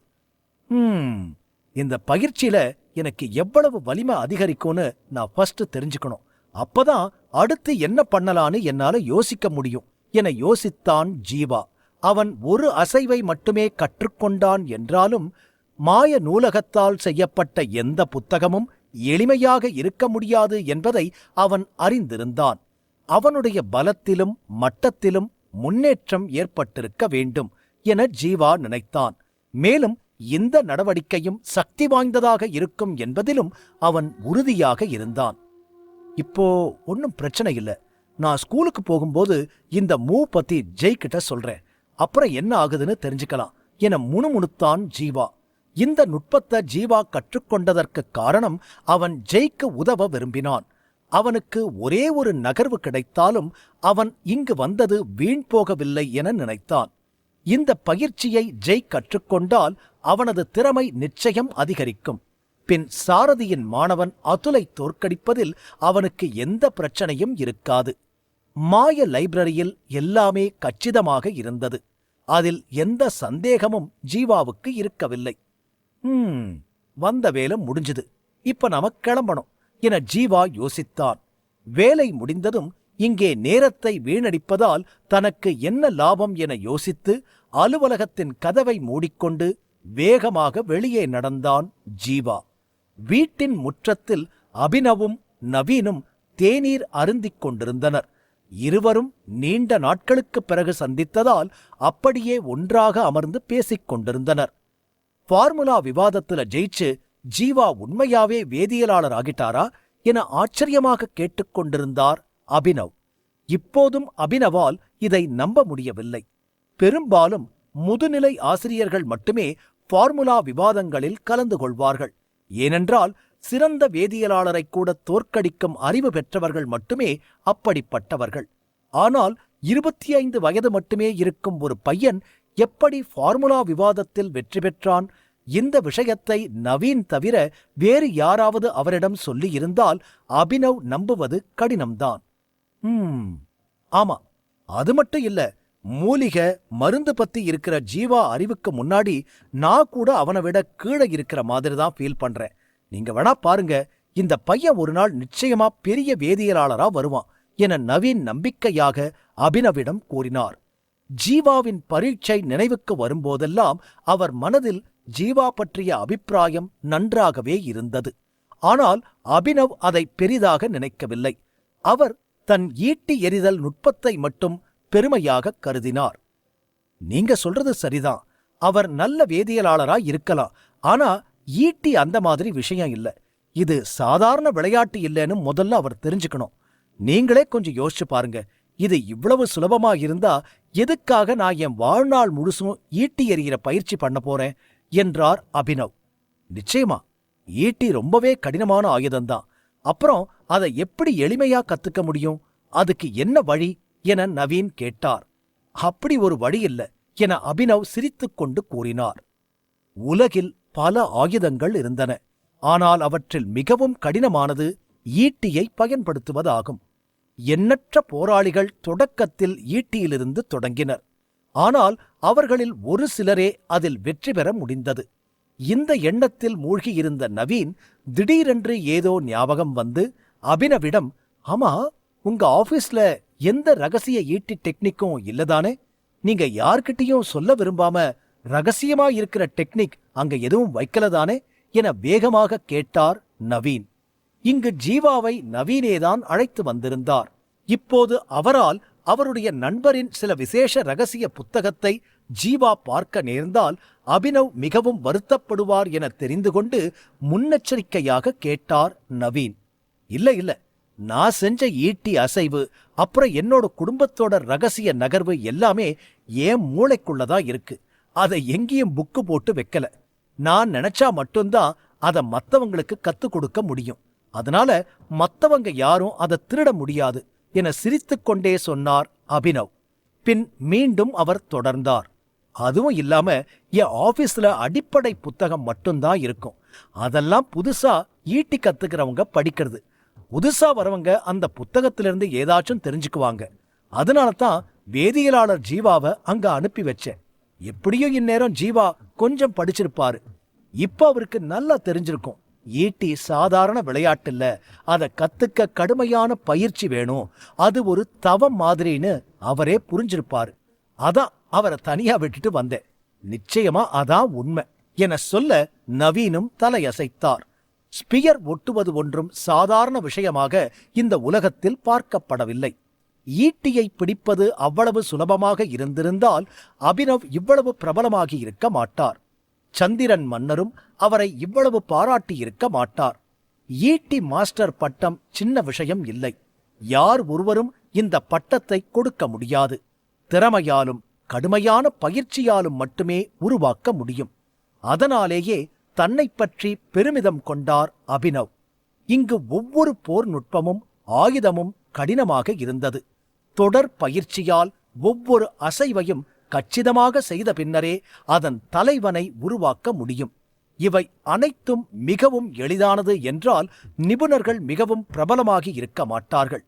இந்த பயிற்சியில எனக்கு எவ்வளவு வலிமை அதிகரிக்கும்னு நான் ஃபர்ஸ்ட் தெரிஞ்சுக்கணும். அப்பதான் அடுத்து என்ன பண்ணலான்னு என்னால யோசிக்க முடியும் என யோசித்தான் ஜீவா. அவன் ஒரு அசைவை மட்டுமே கற்றுக்கொண்டான் என்றாலும் மாய நூலகத்தால் செய்யப்பட்ட எந்த புத்தகமும் எளிமையாக இருக்க முடியாது என்பதை அவன் அறிந்திருந்தான். அவனுடைய பலத்திலும் மட்டத்திலும் முன்னேற்றம் ஏற்பட்டிருக்க வேண்டும் என ஜீவா நினைத்தான். மேலும் இந்த நடவடிக்கையும் சக்தி வாய்ந்ததாக இருக்கும் என்பதிலும் அவன் உறுதியாக இருந்தான். இப்போ ஒன்னும் பிரச்சனை இல்ல. நான் ஸ்கூலுக்கு போகும்போது இந்த மூவ் பத்தி ஜெய் கிட்ட சொல்றேன். அப்புறம் என்ன ஆகுதுன்னு தெரிஞ்சுக்கலாம் என முணுமுணுத்தான் ஜீவா. இந்த நுட்பத்தை ஜீவா கற்றுக்கொண்டதற்கு காரணம் அவன் ஜெய்க்கு உதவ விரும்பினான். அவனுக்கு ஒரே ஒரு நகர்வு கிடைத்தாலும் அவன் இங்கு வந்தது வீண் போகவில்லை என நினைத்தான். இந்த பயிற்சியை ஜெய் கற்றுக்கொண்டால் அவனது திறமை நிச்சயம் அதிகரிக்கும். பின் சாரதியின் மாணவன் அதுலை தோற்கடிப்பதில் அவனுக்கு எந்த பிரச்சனையும் இருக்காது. மாய லைப்ரரியில் எல்லாமே கச்சிதமாக இருந்தது. அதில் எந்த சந்தேகமும் ஜீவாவுக்கு இருக்கவில்லை. வந்த வேலை முடிஞ்சது, இப்ப நாம கிளம்பணும் என ஜீவா யோசித்தான். வேலை முடிந்ததும் இங்கே நேரத்தை வீணடிப்பதால் தனக்கு என்ன லாபம் என யோசித்து அலுவலகத்தின் கதவை மூடிக்கொண்டு வேகமாக வெளியே நடந்தான் ஜீவா. வீட்டின் முற்றத்தில் அபினவும் நவீனும் தேநீர் அருந்திக் கொண்டிருந்தனர். இருவரும் நீண்ட நாட்களுக்குப் பிறகு சந்தித்ததால் அப்படியே ஒன்றாக அமர்ந்து பேசிக் கொண்டிருந்தனர். ஃபார்முலா விவாதத்துல ஜெயிச்சு ஜீவா உண்மையாவே வேதியியலாளர் ஆகிட்டாரா என ஆச்சரியமாக கேட்டுக்கொண்டிருந்தார் அபினவ். இப்போதும் அபினவால் இதை நம்ப முடியவில்லை. பெரும்பாலும் முதுநிலை ஆசிரியர்கள் மட்டுமே ஃபார்முலா விவாதங்களில் கலந்து கொள்வார்கள். ஏனென்றால் சிறந்த வேதியியலாளரை கூட தோற்கடிக்கும் அறிவு பெற்றவர்கள் மட்டுமே அப்படிப்பட்டவர்கள். ஆனால் 25 வயது மட்டுமே இருக்கும் ஒரு பையன் எப்படி ஃபார்முலா விவாதத்தில் வெற்றி பெற்றான்? இந்த விஷயத்தை நவீன் தவிர வேறு யாராவது அவரிடம் சொல்லியிருந்தால் அபினவ் நம்புவது கடினம்தான். ஆமா, அது மட்டும் இல்ல, மூலிகை மருந்து பத்தி இருக்கிற ஜீவா அறிவுக்கு முன்னாடி நான் கூட அவனை விட கீழே இருக்கிற மாதிரி தான் ஃபீல் பண்றேன். நீங்க வேணா பாருங்க, இந்த பையன் ஒரு நாள் நிச்சயமா பெரிய வேதியியலாளரா வருவான் என நவீன் நம்பிக்கையாக அபினவிடம் கூறினார். ஜீவாவின் பரீட்சை நினைவுக்கு வரும்போதெல்லாம் அவர் மனதில் ஜீவா பற்றிய அபிப்பிராயம் நன்றாகவே இருந்தது. ஆனால் அபினவ் அதை பெரிதாக நினைக்கவில்லை. அவர் தன் ஈட்டி எறிதல் நுட்பத்தை மட்டும் பெருமையாக கருதினார். நீங்க சொல்றது சரிதான், அவர் நல்ல வேதியியலாளராய் இருக்கலாம். ஆனா ஈட்டி அந்த மாதிரி விஷயம் இல்ல. இது சாதாரண விளையாட்டு இல்லைன்னு முதல்ல அவர் தெரிஞ்சுக்கணும். நீங்களே கொஞ்சம் யோசிச்சு பாருங்க. இது இவ்வளவு சுலபமா இருந்தா எதுக்காக நான் என் வாழ்நாள் முழுசும் ஈட்டி எறிகிற பயிற்சி பண்ண போறேன் என்றார் அபினவ். நிச்சயமா ஈட்டி ரொம்பவே கடினமான ஆயுதம்தான். அப்புறம் அதை எப்படி எளிமையா கத்துக்க முடியும்? அதுக்கு என்ன வழி என நவீன் கேட்டார். அப்படி ஒரு வழி இல்ல என அபினவ் சிரித்துக்கொண்டு கூறினார். உலகில் பல ஆயுதங்கள் இருந்தன. ஆனால் அவற்றில் மிகவும் கடினமானது ஈட்டியை பயன்படுத்துவதாகும். எண்ணற்ற போராளிகள் தொடக்கத்தில் ஈட்டியிலிருந்து தொடங்கினர். ஆனால் அவர்களில் ஒரு சிலரே அதில் வெற்றி பெற முடிந்தது. இந்த எண்ணத்தில் மூழ்கியிருந்த நவீன் திடீரென்று ஏதோ ஞாபகம் வந்து அபினவிடம், ஆமா, உங்க ஆபீஸ்ல எந்த ரகசிய ஈட்டி டெக்னிக்கும் இல்லதானே? நீங்க யார்கிட்டயும் சொல்ல விரும்பாம ரகசியமா இருக்கிற டெக்னிக் அங்க எதுவும் வைக்கலதானே என வேகமாக கேட்டார் நவீன். இங்கு ஜீவாவை நவீனேதான் அழைத்து வந்திருந்தார். இப்போது அவரால் அவருடைய நண்பரின் சில விசேஷ ரகசிய புத்தகத்தை ஜீவா பார்க்க நேர்ந்தால் அபினவ் மிகவும் வருத்தப்படுவார் என தெரிந்து கொண்டு முன்னெச்சரிக்கையாக கேட்டார் நவீன். இல்ல, நான் செஞ்ச ஈட்டி அசைவு, அப்புறம் என்னோட குடும்பத்தோட ரகசிய நகர்வு எல்லாமே ஏன் மூளைக்குள்ளதான் இருக்கு. அதை எங்கேயும் புக்கு போட்டு வைக்கல. நான் நினைச்சா மட்டும்தான் அதை மத்தவங்களுக்கு கத்துக் கொடுக்க முடியும். அதனால மத்தவங்க யாரும் அதை திருட முடியாது என சிரித்துக்கொண்டே சொன்னார் அபினவ். பின் மீண்டும் அவர் தொடர்ந்தார். அதுவும் இல்லாம என் ஆபீஸ்ல அடிப்படை புத்தகம் மட்டும்தான் இருக்கும். அதெல்லாம் புதுசா ஈட்டி கத்துக்கிறவங்க படிக்கிறது. புதுசா வரவங்க அந்த புத்தகத்திலிருந்து ஏதாச்சும் தெரிஞ்சுக்குவாங்க. அதனால தான் வேதியியலாளர் ஜீவாவை அங்க அனுப்பி வச்சேன். எப்படியும் இந்நேரம் ஜீவா கொஞ்சம் படிச்சிருப்பாரு. இப்ப அவருக்கு நல்லா தெரிஞ்சிருக்கும், ஈட்டி சாதாரண விளையாட்டில்ல, அதை கத்துக்க கடுமையான பயிற்சி வேணும், அது ஒரு தவம் மாதிரின்னு அவரே புரிஞ்சிருப்பாரு. அதான் அவரை தனியா விட்டுட்டு வந்தேன். நிச்சயமா அதான் உண்மை என சொல்ல நவீனும் தலையசைத்தார். ஸ்பியர் ஒட்டுவது ஒன்றும் சாதாரண விஷயமாக இந்த உலகத்தில் பார்க்கப்படவில்லை. ஈட்டியை பிடிப்பது அவ்வளவு சுலபமாக இருந்திருந்தால் அபினவ் இவ்வளவு பிரபலமாகி இருக்க மாட்டார். சந்திரன் மன்னரும் அவரை இவ்வளவு பாராட்டியிருக்க மாட்டார். ஈட்டி மாஸ்டர் பட்டம் சின்ன விஷயம் இல்லை. யார் ஒருவரும் இந்த பட்டத்தை கொடுக்க முடியாது. திறமையாலும் கடுமையான பயிற்சியாலும் மட்டுமே உருவாக்க முடியும். அதனாலேயே தன்னை பற்றி பெருமிதம் கொண்டார் அபினவ். இங்கு ஒவ்வொரு போர் நுட்பமும் ஆயுதமும் கடினமாக இருந்தது. தொடர் பயிற்சியால் ஒவ்வொரு அசைவையும் கச்சிதமாக செய்த பின்னரே அதன் தலைவனை உருவாக்க முடியும். இவை அனைத்தும் மிகவும் எளிதானது என்றால் நிபுணர்கள் மிகவும் பிரபலமாகி இருக்க மாட்டார்கள்.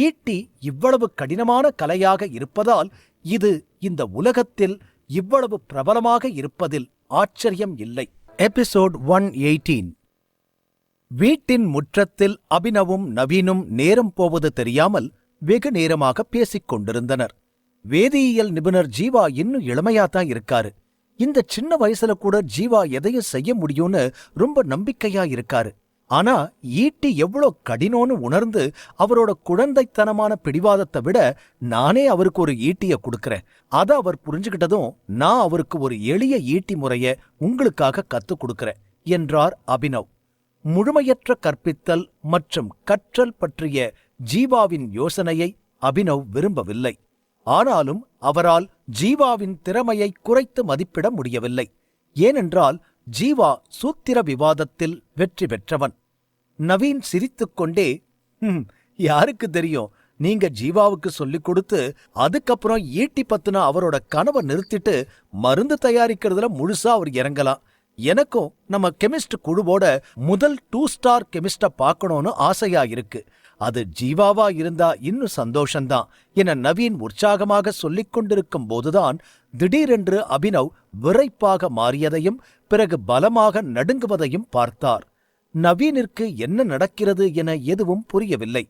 ஈட்டி இவ்வளவு கடினமான கலையாக இருப்பதால் இது இந்த உலகத்தில் இவ்வளவு பிரபலமாக இருப்பதில் ஆச்சரியம் இல்லை. எபிசோட் 118. வீட்டின் முற்றத்தில் அபினவும் நவீனும் நேரம் போவது தெரியாமல் வெகு நேரமாக பேசிக் கொண்டிருந்தனர். வேதியியல் நிபுணர் ஜீவா இன்னும் இளமையாத்தான் இருக்காரு. இந்த சின்ன வயசுல கூட ஜீவா எதையும் செய்ய முடியும்னு ரொம்ப நம்பிக்கையா இருக்காரு. ஆனா ஈட்டி எவ்வளோ கடினம்னு உணர்ந்து அவரோட குழந்தைத்தனமான பிடிவாதத்தை விட நானே அவருக்கு ஒரு ஈட்டிய கொடுக்கறேன். அதை அவர் புரிஞ்சுக்கிட்டதும் நான் அவருக்கு ஒரு எளிய ஈட்டி முறைய உங்களுக்காக கத்துக் கொடுக்கறேன் என்றார் அபினவ். முழுமையற்ற கற்பித்தல் மற்றும் கற்றல் பற்றிய ஜீவாவின் யோசனையை அபினவ் விரும்பவில்லை. ஆனாலும் அவரால் ஜீவாவின் திறமையை குறைத்து மதிப்பிட முடியவில்லை. ஏனென்றால் ஜீவா சூத்திர விவாதத்தில் வெற்றி பெற்றவன். நவீன் சிரித்துக்கொண்டே, யாருக்கு தெரியும், நீங்க ஜீவாவுக்கு சொல்லிக் கொடுத்து அதுக்கப்புறம் ஈட்டி பத்துனா அவரோட கனவை நிறுத்திட்டு மருந்து தயாரிக்கிறதுல முழுசா அவர் இறங்கலாம். எனக்கும் நம்ம கெமிஸ்ட் குழுவோட முதல் 2 ஸ்டார் கெமிஸ்ட பார்க்கணும்னு ஆசையா இருக்கு. அது ஜீவாவா இருந்தா இன்னும் சந்தோஷந்தான் என நவீன் உற்சாகமாக சொல்லிக் கொண்டிருக்கும் போதுதான் திடீரென்று அபினவ் விரைப்பாக மாறியதையும் பிறகு பலமாக நடுங்குவதையும் பார்த்தார். நவீனிற்கு என்ன நடக்கிறது என எதுவும் புரியவில்லை.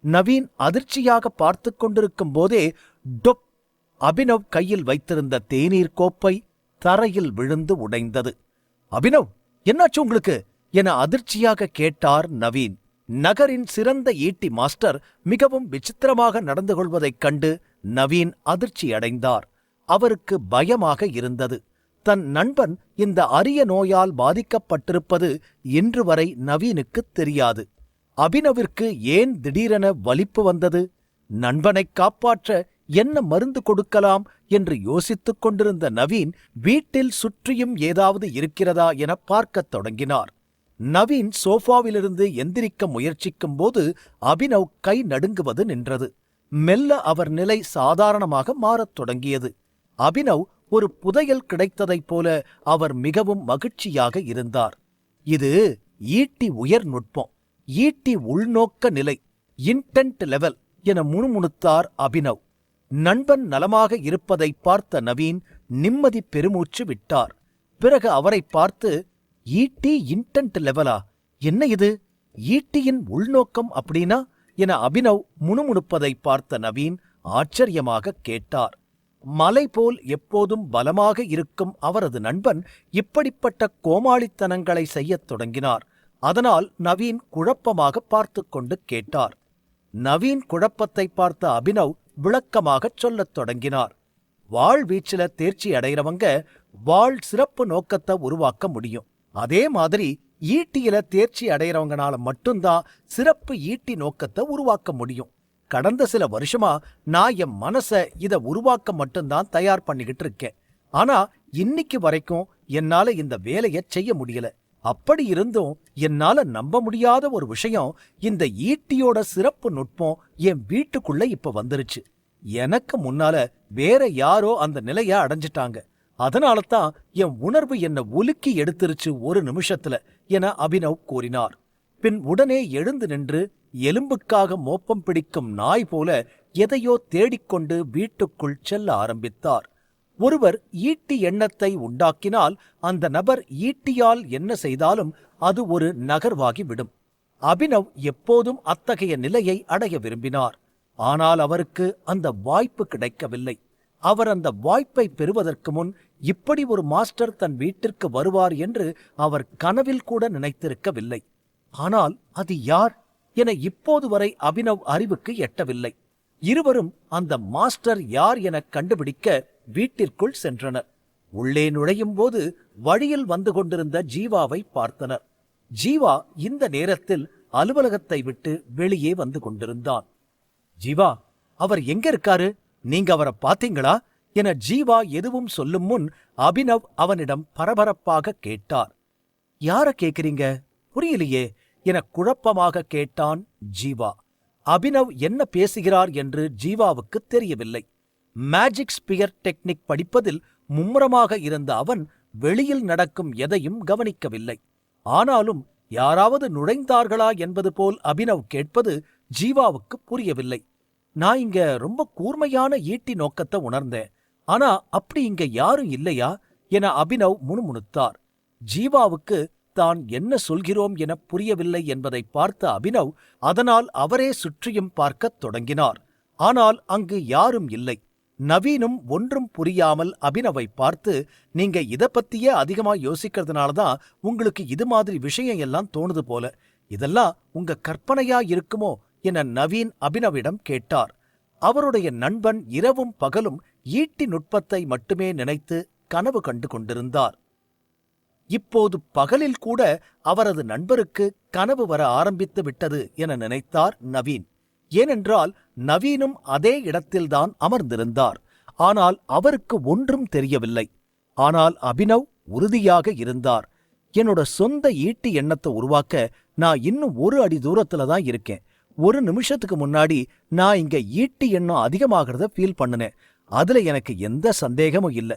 நவீன் அதிர்ச்சியாக பார்த்து கொண்டிருக்கும் போதே டொப், அபினவ் கையில் வைத்திருந்த தேநீர் கோப்பை தரையில் விழுந்து உடைந்தது. அபினவ், என்னாச்சு உங்களுக்கு என அதிர்ச்சியாக கேட்டார் நவீன். நகரின் சிறந்த ஈட்டி மாஸ்டர் மிகவும் விசித்திரமாக நடந்து கொள்வதைக் கண்டு நவீன் அதிர்ச்சியடைந்தார். அவருக்கு பயமாக இருந்தது. தன் நண்பன் இந்த அரிய நோயால் பாதிக்கப்பட்டிருப்பது இன்று வரை நவீனுக்குத் தெரியாது. அபினவிற்கு ஏன் திடீரென வலிப்பு வந்தது? நண்பனைக் காப்பாற்ற என்ன மருந்து கொடுக்கலாம் என்று யோசித்துக் கொண்டிருந்த நவீன் வீட்டில் சுற்றியும் ஏதாவது இருக்கிறதா என பார்க்கத் தொடங்கினார். நவீன் சோஃபாவிலிருந்து எந்திரிக்க முயற்சிக்கும் போது அபினவ் கை நடுங்குவது நின்றது. மெல்ல அவர் நிலை சாதாரணமாக மாறத் தொடங்கியது. அபினவ் ஒரு புதையல் கிடைத்ததைப் போல அவர் மிகவும் மகிழ்ச்சியாக இருந்தார். இது ஈட்டி உயர் நுட்பம், ஈட்டி உள்நோக்க நிலை, இன்டென்ட் லெவல் என முணுமுணுத்தார் அபினவ். நண்பன் நலமாக இருப்பதை பார்த்த நவீன் நிம்மதி பெருமூச்சு விட்டார். பிறகு அவரை பார்த்து, ஈட்டி இன்டென்ட் லெவலா? என்ன இது? ஈட்டியின் உள்நோக்கம் அப்படின்னா என அபினவ் முணுமுணுப்பதை பார்த்த நவீன் ஆச்சரியமாக கேட்டார். மலை போல் எப்போதும் பலமாக இருக்கும் அவரது நண்பன் இப்படிப்பட்ட கோமாளித்தனங்களை செய்யத் தொடங்கினார். அதனால் நவீன் குழப்பமாக பார்த்து கொண்டு கேட்டார். நவீன் குழப்பத்தை பார்த்த அபினவ் விளக்கமாகச் சொல்லத் தொடங்கினார். வாள் வீச்சில தேர்ச்சி அடைகிறவங்க வாள் சிறப்பு நோக்கத்தை உருவாக்க முடியும். அதே மாதிரி ஈட்டியில தேர்ச்சி அடைகிறவங்கனால மட்டும்தான் சிறப்பு ஈட்டி நோக்கத்தை உருவாக்க முடியும். கடந்த சில வருஷமா நான் என் மனச இத உருவாக்க மட்டும்தான் தயார் பண்ணிக்கிட்டு இருக்கேன். ஆனா இன்னைக்கு வரைக்கும் என்னால இந்த வேலையை செய்ய முடியல. அப்படி இருந்தும் என்னால நம்ப முடியாத ஒரு விஷயம், இந்த ஈட்டியோட சிறப்பு நுட்பம் என் வீட்டுக்குள்ள இப்ப வந்துருச்சு. எனக்கு முன்னால வேற யாரோ அந்த நிலைய அடைஞ்சிட்டாங்க. அதனாலதான் என் உணர்வு என்ன உலுக்கி எடுத்துருச்சு ஒரு நிமிஷத்துல என அபினவ் கூறினார். பின் உடனே எழுந்து நின்று எலும்புக்காக மோப்பம் பிடிக்கும் நாய் போல எதையோ தேடிக்கொண்டு வீட்டுக்குள் செல்ல ஆரம்பித்தார். ஒருவர் ஈட்டி எண்ணத்தை உண்டாக்கினால் அந்த நபர் ஈட்டியால் என்ன செய்தாலும் அது ஒரு நகர்வாகி விடும். அபினவ் எப்போதும் அத்தகைய நிலையை அடைய விரும்பினார். ஆனால் அவருக்கு அந்த வாய்ப்பு கிடைக்கவில்லை. அவர் அந்த வாய்ப்பை பெறுவதற்கு முன் இப்படி ஒரு மாஸ்டர் தன் வீட்டிற்கு வருவார் என்று அவர் கனவில் கூட நினைத்திருக்கவில்லை. ஆனால் அது யார் என இப்போது வரை அபினவ் அறிவுக்கு எட்டவில்லை. இருவரும் அந்த மாஸ்டர் யார் என கண்டுபிடிக்க வீட்டிற்குள் சென்றனர். உள்ளே நுழையும் போது வழியில் வந்து கொண்டிருந்த ஜீவாவை பார்த்தனர். ஜீவா இந்த நேரத்தில் அலுவலகத்தை விட்டு வெளியே வந்து கொண்டிருந்தான். ஜீவா, அவர் எங்க இருக்காரு? நீங்க அவரை பாத்தீங்களா என ஜீவா எதுவும் சொல்லும் முன் அபினவ் அவனிடம் பரபரப்பாக கேட்டார். யார கேக்குறீங்க? புரியலையே என குழப்பமாக கேட்டான் ஜீவா. அபினவ் என்ன பேசுகிறார் என்று ஜீவாவுக்கு தெரியவில்லை. மேஜிக் ஸ்பியர் டெக்னிக் படிப்பதில் மும்முரமாக இருந்த அவன் வெளியில் நடக்கும் எதையும் கவனிக்கவில்லை. ஆனாலும் யாராவது நுழைந்தார்களா என்பது போல் அபினவ் கேட்பது ஜீவாவுக்கு புரியவில்லை. நான் இங்க ரொம்ப கூர்மையான ஈட்டி நோக்கத்தை உணர்ந்தேன். ஆனா அப்படி இங்க யாரும் இல்லையா என அபினவ் முணுமுணுத்தார். ஜீவாவுக்கு தான் என்ன சொல்கிறோம் என புரியவில்லை என்பதை பார்த்த அபினவ் அதனால் அவரே சுற்றியும் பார்க்கத் தொடங்கினார். ஆனால் அங்கு யாரும் இல்லை. நவீனும் ஒன்றும் புரியாமல் அபினவை பார்த்து, நீங்க இத பத்தியே அதிகமா யோசிக்கிறதுனாலதான் உங்களுக்கு இது மாதிரி விஷயம் எல்லாம் தோணுது போல, இதெல்லாம் உங்க கற்பனையா இருக்குமோ என நவீன் அபினவிடம் கேட்டார். அவருடைய நண்பன் இரவும் பகலும் ஈட்டி நுட்பத்தை மட்டுமே நினைத்து கனவு கண்டு கொண்டிருந்தார். இப்போது பகலில் கூட அவரது நண்பருக்கு கனவு வர ஆரம்பித்து விட்டது என நினைத்தார் நவீன். ஏனென்றால் நவீனும் அதே இடத்தில்தான் அமர்ந்திருந்தார். ஆனால் அவருக்கு ஒன்றும் தெரியவில்லை. ஆனால் அபினவ் உறுதியாக இருந்தார். என்னோட சொந்த ஈட்டி எண்ணத்தை உருவாக்க நான் இன்னும் 1 அடி தூரத்துல தான் இருக்கேன். 1 நிமிஷத்துக்கு முன்னாடி நான் இங்க ஈட்டி எண்ணம் அதிகமாகிறத ஃபீல் பண்ணுனேன். அதுல எனக்கு எந்த சந்தேகமும் இல்ல.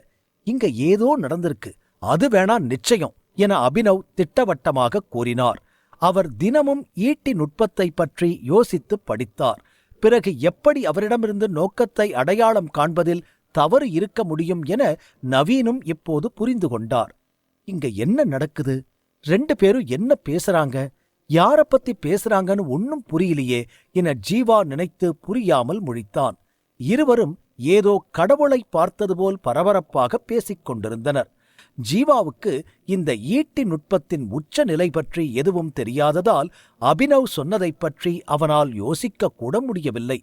இங்க ஏதோ நடந்திருக்கு, அது வேணா நிச்சயம் என அபினவ் திட்டவட்டமாக கூறினார். அவர் தினமும் ஈட்டி நுட்பத்தை பற்றி யோசித்து படித்தார். பிறகு எப்படி அவரிடமிருந்து நோக்கத்தை அடையாளம் காண்பதில் தவறு இருக்க முடியும் என நவீனும் இப்போது புரிந்து கொண்டார். இங்க என்ன நடக்குது? 2 பேரும் என்ன பேசுறாங்க? யார பத்தி பேசுறாங்கன்னு ஒன்னும் புரியலையே என ஜீவா நினைத்து புரியாமல் முழித்தான். இருவரும் ஏதோ கடவுளை பார்த்தது போல் பரபரப்பாக பேசிக் கொண்டிருந்தனர். ஜீவாவுக்கு இந்த ஈட்டி நுட்பத்தின் உச்ச நிலை பற்றி எதுவும் தெரியாததால் அபினவ் சொன்னதைப் பற்றி அவனால் யோசிக்க கூட முடியவில்லை.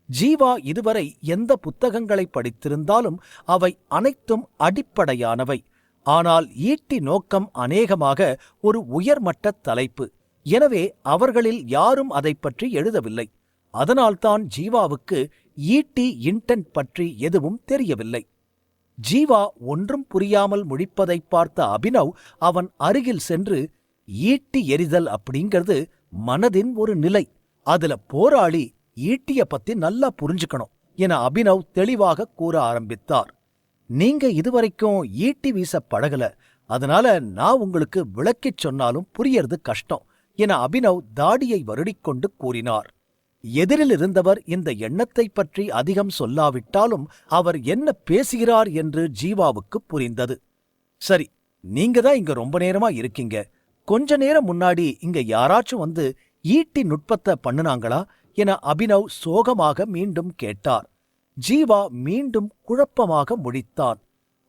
ஜீவா இதுவரை எந்த புத்தகங்களை படித்திருந்தாலும் அவை அனைத்தும் அடிப்படையானவை. ஆனால் ஈட்டி நோக்கம் அநேகமாக ஒரு உயர்மட்ட தலைப்பு. எனவே அவர்களில் யாரும் அதைப் பற்றி எழுதவில்லை. அதனால்தான் ஜீவாவுக்கு ஈட்டி இன்டென்ட் பற்றி எதுவும் தெரியவில்லை. ஜீவா ஒன்றும் புரியாமல் முழிப்பதைப் பார்த்த அபினவ் அவன் அருகில் சென்று, ஈட்டி எறிதல் அப்படிங்கிறது மனதின் ஒரு நிலை. அதுல போராளி ஈட்டிய பத்தி நல்லா புரிஞ்சுக்கணும் என அபினவ் தெளிவாக கூற ஆரம்பித்தார். நீங்க இதுவரைக்கும் ஈட்டி வீச பழகல, அதனால நான் உங்களுக்கு விளக்கிச் சொன்னாலும் புரியறது கஷ்டம் என அபினவ் தாடியை வருடிக்கொண்டு கூறினார். எதிரில் இருந்தவர் இந்த எண்ணத்தைப் பற்றி அதிகம் சொல்லாவிட்டாலும் அவர் என்ன பேசுகிறார் என்று ஜீவாவுக்கு புரிந்தது. சரி, நீங்க தான் இங்க ரொம்ப நேரமா இருக்கீங்க. கொஞ்ச நேரம் முன்னாடி இங்க யாராச்சும் வந்து ஈட்டி நுட்பத்தை பண்ணுனாங்களா என அபினவ் சோகமாக மீண்டும் கேட்டார். ஜீவா மீண்டும் குழப்பமாக முழித்தான்.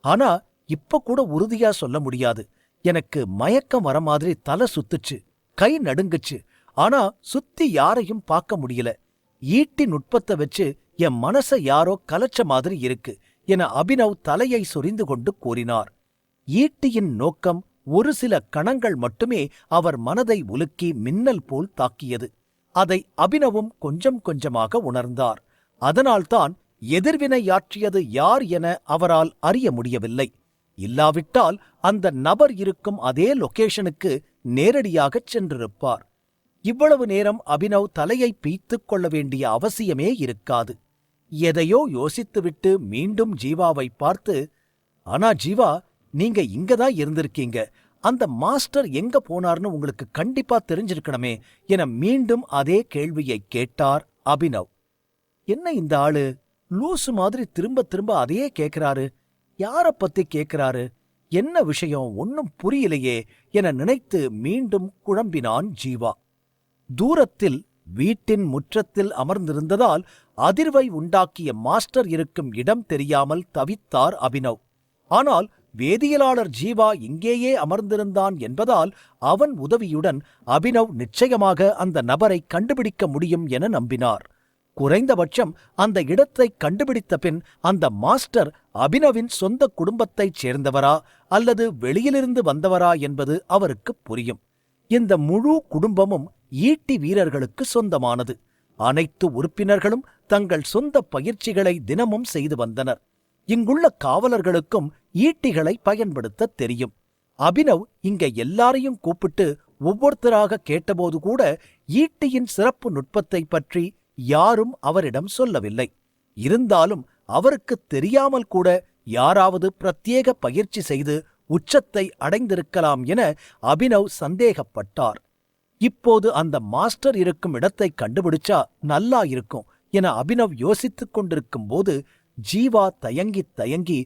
ஆனா இப்ப கூட உறுதியா சொல்ல முடியாது. எனக்கு மயக்கம் வர மாதிரி தலை சுத்துச்சு, கை நடுங்குச்சு. ஆனா சுத்தி யாரையும் பார்க்க முடியல. ஈட்டி நுட்பத்தை வச்சு என் மனச யாரோ கலச்ச மாதிரி இருக்கு என அபினவ் தலையை சொரிந்து கொண்டு கூறினார். ஈட்டியின் நோக்கம் ஒரு சில கணங்கள் மட்டுமே அவர் மனதை உலுக்கி மின்னல் போல் தாக்கியது. அதை அபினவும் கொஞ்சம் கொஞ்சமாக உணர்ந்தார். அதனால்தான் எதிர்வினையாற்றியது யார் என அவரால் அறிய முடியவில்லை. இல்லாவிட்டால் அந்த நபர் இருக்கும் அதே லொகேஷனுக்கு நேரடியாகச் சென்றிருப்பார். இவ்வளவு நேரம் அபினவ் தலையை பீய்த்துக் கொள்ள வேண்டிய அவசியமே இருக்காது. எதையோ யோசித்துவிட்டு மீண்டும் ஜீவாவை பார்த்து, ஆனா ஜீவா, நீங்க இங்கதான் இருந்திருக்கீங்க. அந்த மாஸ்டர் எங்க போனார்னு உங்களுக்கு கண்டிப்பா தெரிஞ்சிருக்கணுமே என மீண்டும் அதே கேள்வியை கேட்டார் அபினவ். என்ன இந்த ஆளு லூசு மாதிரி திரும்ப திரும்ப அதையே கேட்கிறாரு? யார பத்தி கேட்கிறாரு? என்ன விஷயம் ஒன்னும் புரியலையே என நினைத்து மீண்டும் குழம்பினான் ஜீவா. தூரத்தில் வீட்டின் முற்றத்தில் அமர்ந்திருந்ததால் அதிர்வை உண்டாக்கிய மாஸ்டர் இருக்கும் இடம் தெரியாமல் தவித்தார் அபினவ். ஆனால் வேதியியலாளர் ஜீவா இங்கேயே அமர்ந்திருந்தான் என்பதால் அவன் உதவியுடன் அபினவ் நிச்சயமாக அந்த நபரை கண்டுபிடிக்க முடியும் என நம்பினார். குறைந்தபட்சம் அந்த இடத்தை கண்டுபிடித்த பின் அந்த மாஸ்டர் அபினவின் சொந்த குடும்பத்தைச் சேர்ந்தவரா அல்லது வெளியிலிருந்து வந்தவரா என்பது அவருக்கு புரியும். இந்த முழு குடும்பமும் ஈட்டி வீரர்களுக்கு சொந்தமானது. அனைத்து உறுப்பினர்களும் தங்கள் சொந்த பயிற்சிகளை தினமும் செய்து வந்தனர். இங்குள்ள காவலர்களுக்கும் ஈட்டிகளை பயன்படுத்த தெரியும். அபினவ் இங்க எல்லாரையும் கூப்பிட்டு ஒவ்வொருத்தராக கேட்டபோது கூட ஈட்டியின் சிறப்பு நுட்பத்தை பற்றி யாரும் அவரிடம் சொல்லவில்லை. இருந்தாலும் அவருக்கு தெரியாமல் கூட யாராவது பிரத்யேக பயிற்சி செய்து உச்சத்தை அடைந்திருக்கலாம் என அபினவ் சந்தேகப்பட்டார். இப்போது அந்த மாஸ்டர் இருக்கும் இடத்தை கண்டுபிடிச்சா நல்லா இருக்கும் என அபினவ் யோசித்துக் கொண்டிருக்கும் போது ஜீவா தயங்கி தயங்கி,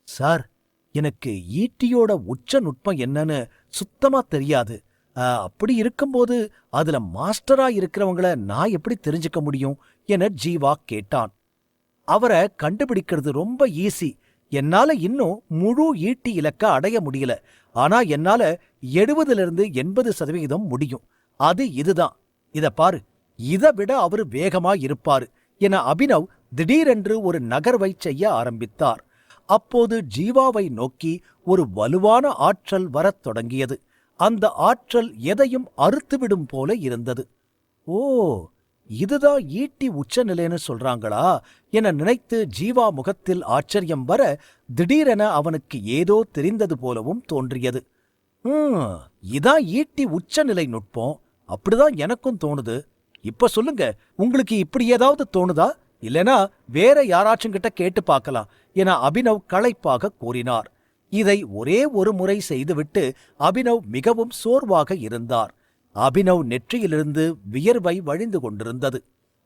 சார், எனக்கு ஈட்டியோட உச்ச நுட்பம் என்னன்னு சுத்தமா தெரியாது. அப்படி இருக்கும்போது அதுல மாஸ்டரா இருக்கிறவங்கள நான் எப்படி தெரிஞ்சுக்க முடியும் என ஜீவா கேட்டான். அவரை கண்டுபிடிக்கிறது ரொம்ப ஈஸி. என்னால இன்னும் முழு ஈட்டி இலக்க அடைய முடியல. ஆனா என்னால 70% முடியும். அது இதுதான். இத பாரு, இதை விட அவரு வேகமா இருப்பாரு என அபினவ் திடீரென்று ஒரு நகர்வை செய்ய ஆரம்பித்தார். அப்போது ஜீவாவை நோக்கி ஒரு வலுவான ஆற்றல் வரத் தொடங்கியது. அந்த ஆற்றல் எதையும் அறுத்துவிடும் போல இருந்தது. ஓ, இதுதான் ஈட்டி உச்சநிலைன்னு சொல்றாங்களா என நினைத்து ஜீவா முகத்தில் ஆச்சரியம் வர திடீரென அவனுக்கு ஏதோ தெரிந்தது போலவும் தோன்றியது. இதான் ஈட்டி உச்சநிலை நுட்பம். அப்படிதான் எனக்கும் தோணுது. இப்ப சொல்லுங்க, உங்களுக்கு இப்படி ஏதாவது தோணுதா? இல்லனா வேற யாராச்சும் கிட்ட கேட்டு பார்க்கலாம் என அபினவ் களைப்பாக கூறினார். இதை ஒரே ஒரு முறை செய்துவிட்டு அபினவ் மிகவும் சோர்வாக இருந்தார். அபினவ் நெற்றியிலிருந்து வியர்வை வழிந்து கொண்டிருந்தது.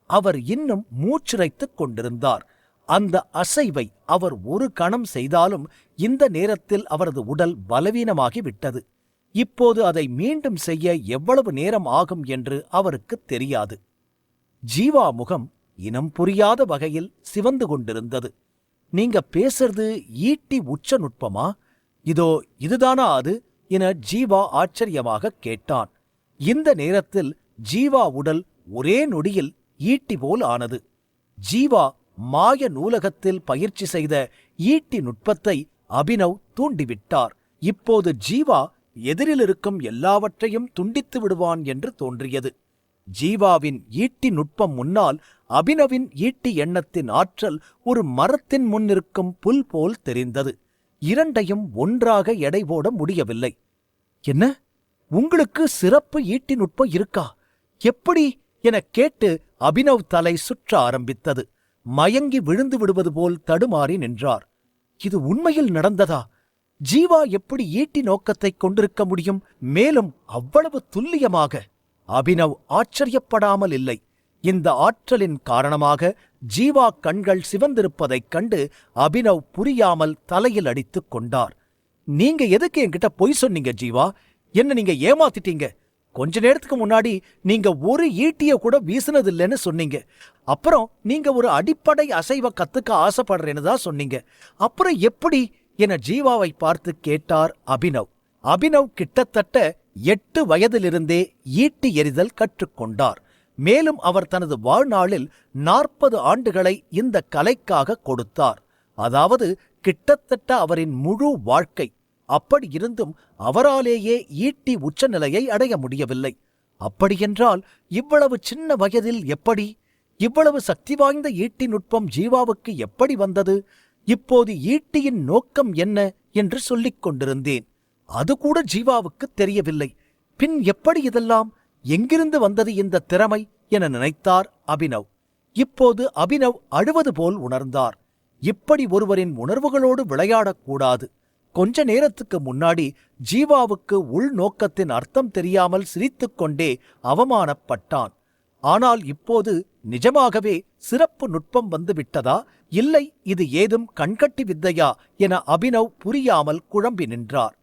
அவர் இன்னும் மூச்சிறைத்துக் கொண்டிருந்தார். அந்த அசைவை அவர் ஒரு கணம் செய்தாலும் இந்த நேரத்தில் அவரது உடல் பலவீனமாகிவிட்டது. இப்போது அதை மீண்டும் செய்ய எவ்வளவு நேரம் ஆகும் என்று அவருக்கு தெரியாது. ஜீவா முகம் இனம் புரியாத வகையில் சிவந்து கொண்டிருந்தது. நீங்க பேசுறது ஈட்டி உச்ச நுட்பமா? இதுதானா அது என ஜீவா ஆச்சரியமாக கேட்டான். இந்த நேரத்தில் ஜீவா உடல் ஒரே நொடியில் ஈட்டி போல் ஆனது. ஜீவா மாய நூலகத்தில் பயிற்சி செய்த ஈட்டி நுட்பத்தை அபினவ் தூண்டிவிட்டார். இப்போது ஜீவா எதிரில் இருக்கும் எல்லாவற்றையும் துண்டித்து விடுவான் என்று தோன்றியது. ஜீவாவின் ஈட்டி நுட்பம் முன்னால் அபினவின் ஈட்டி எண்ணத்தின் ஆற்றல் ஒரு மரத்தின் முன்னிருக்கும் புல் போல் தெரிந்தது. இரண்டையும் ஒன்றாக எடை போட முடியவில்லை. என்ன, உங்களுக்கு சிறப்பு ஈட்டி நுட்பம் இருக்கா? எப்படி என கேட்டு அபினவ் தலை சுற்ற ஆரம்பித்தது. மயங்கி விழுந்து விடுவது போல் தடுமாறி நின்றார். இது உண்மையில் நடந்ததா? ஜீவா எப்படி ஈட்டி நோக்கத்தை கொண்டிருக்க முடியும்? மேலும் அவ்வளவு துல்லியமாக? அபினவ் ஆச்சரியப்படாமல் இல்லை. இந்த ஆற்றலின் காரணமாக ஜீவா கண்கள் சிவந்திருப்பதைக் கண்டு அபினவ் புரியாமல் தலையில் அடித்துக் கொண்டார். நீங்க எதுக்கு என்கிட்ட பொய் சொன்னீங்க ஜீவா? என்ன நீங்க ஏமாத்திட்டீங்க. கொஞ்ச நேரத்துக்கு முன்னாடி நீங்க ஒரு ஈட்டிய கூட வீசினதில்லைன்னு சொன்னீங்க. அப்புறம் நீங்க ஒரு அடிப்படை அசைவ கத்துக்க ஆசைப்படுறேன்னு தான் சொன்னீங்க. அப்புறம் எப்படி என ஜீவாவை பார்த்து கேட்டார் அபினவ். அபினவ் கிட்டத்தட்ட 8 வயதிலிருந்தே ஈட்டி எறிதல் கற்றுக்கொண்டார். மேலும் அவர் தனது வாழ்நாளில் 40 ஆண்டுகளை இந்த கலைக்காக கொடுத்தார். அதாவது கிட்டத்தட்ட அவரின் முழு வாழ்க்கை. அப்படியிருந்தும் அவராலேயே ஈட்டி உச்சநிலையை அடைய முடியவில்லை. அப்படியென்றால் இவ்வளவு சின்ன வயதில் எப்படி? இவ்வளவு சக்தி வாய்ந்த ஈட்டி நுட்பம் ஜீவாவுக்கு எப்படி வந்தது? இப்போது ஈட்டியின் நோக்கம் என்ன என்று சொல்லிக் கொண்டிருந்தேன். அது கூட ஜீவாவுக்கு தெரியவில்லை. பின் எப்படி இதெல்லாம்? எங்கிருந்து வந்தது இந்த திறமை என நினைத்தார் அபினவ். இப்போது அபினவ் அழுவது போல் உணர்ந்தார். இப்படி ஒருவரின் உணர்வுகளோடு விளையாடக்கூடாது. கொஞ்ச நேரத்துக்கு முன்னாடி ஜீவாவுக்கு உள்நோக்கத்தின் அர்த்தம் தெரியாமல் சிரித்துக்கொண்டே அவமானப்பட்டான். ஆனால் இப்போது நிஜமாகவே சிறப்பு நுட்பம் வந்துவிட்டதா, இல்லை இது ஏதும் கண்கட்டி வித்தையா என அபினவ் புரியாமல் குழம்பி நின்றார்.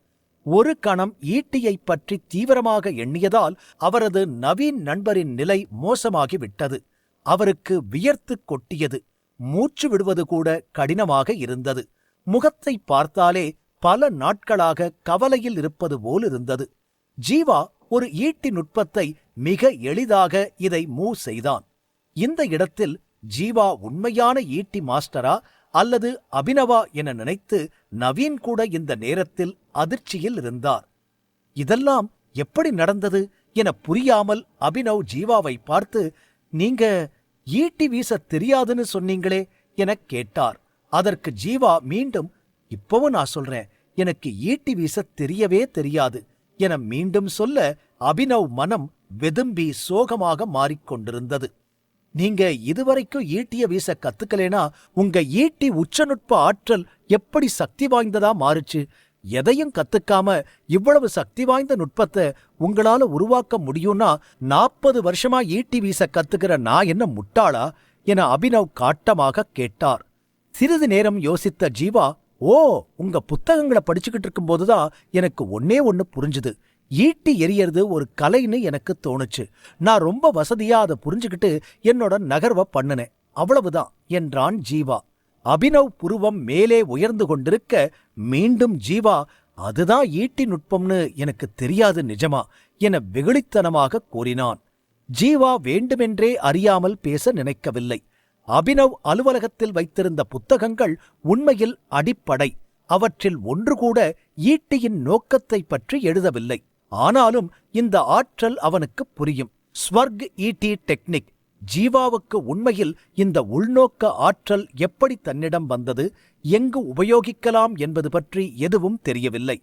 ஒரு கணம் ஈட்டியைப் பற்றி தீவிரமாக எண்ணியதால் அவரது நவீன் நண்பரின் நிலை மோசமாகிவிட்டது. அவருக்கு வியர்த்து கொட்டியது. மூச்சு விடுவது கூட கடினமாக இருந்தது. முகத்தை பார்த்தாலே பல நாட்களாக கவலையில் இருப்பது போல் இருந்தது. ஜீவா ஒரு ஈட்டி நுட்பத்தை மிக எளிதாக இதை மூவ் செய்தான். இந்த இடத்தில் ஜீவா உண்மையான ஈட்டி மாஸ்டரா அல்லது அபினவா என நினைத்து நவீன் கூட இந்த நேரத்தில் அதிர்ச்சியில் இருந்தார். இதெல்லாம் எப்படி நடந்தது என புரியாமல் அபினவ் ஜீவாவை பார்த்து, நீங்க ஈட்டி வீச தெரியாதுன்னு சொன்னீங்களே எனக் கேட்டார். அதற்கு ஜீவா மீண்டும், இப்பவும் நான் சொல்றேன், எனக்கு ஈட்டி வீச தெரியவே தெரியாது என மீண்டும் சொல்ல அபினவ் மனம் வெதும்பி சோகமாக மாறிக்கொண்டிருந்தது. நீங்க இதுவரைக்கும் ஈட்டிய வீச கத்துக்கலேனா உங்க ஈட்டி உச்சநுட்ப ஆற்றல் எப்படி சக்தி வாய்ந்ததா மாறுச்சு? எதையும் கத்துக்காம இவ்வளவு சக்தி வாய்ந்த நுட்பத்தை உங்களால உருவாக்க முடியும்னா 40 வருஷமா ஈட்டி வீச கத்துக்கிற நான் என்ன முட்டாளா என அபினவ் காட்டமாக கேட்டார். சிறிது நேரம் யோசித்த ஜீவா, ஓ, உங்க புத்தகங்களை படிச்சுக்கிட்டு இருக்கும்போதுதான் எனக்கு ஒன்னே ஒன்னு புரிஞ்சுது. ஈட்டி எரியறது ஒரு கலைன்னு எனக்கு தோணுச்சு. நான் ரொம்ப வசதியா அதை புரிஞ்சுக்கிட்டு என்னோட நகர்வை பண்ணுனேன், அவ்வளவுதான் என்றான் ஜீவா. அபினவ் புருவம் மேலே உயர்ந்து கொண்டிருக்க மீண்டும் ஜீவா, அதுதான் ஈட்டி நுட்பம்னு எனக்கு தெரியாது நிஜமா என வெகுளித்தனமாக கூறினான். ஜீவா வேண்டுமென்றே அறியாமல் பேச நினைக்கவில்லை. அபினவ் அலுவலகத்தில் வைத்திருந்த புத்தகங்கள் உண்மையில் அடிப்படை. அவற்றில் ஒன்று கூட ஈட்டியின் நோக்கத்தை பற்றி எழுதவில்லை. ஆனாலும் இந்த ஆற்றல் அவனுக்கு புரியும். ஸ்வர்க் ஈட்டி டெக்னிக். ஜீவாவுக்கு உண்மையில் இந்த உள்நோக்க ஆற்றல் எப்படி தன்னிடம் வந்தது, எங்கு உபயோகிக்கலாம் என்பது பற்றி எதுவும் தெரியவில்லை.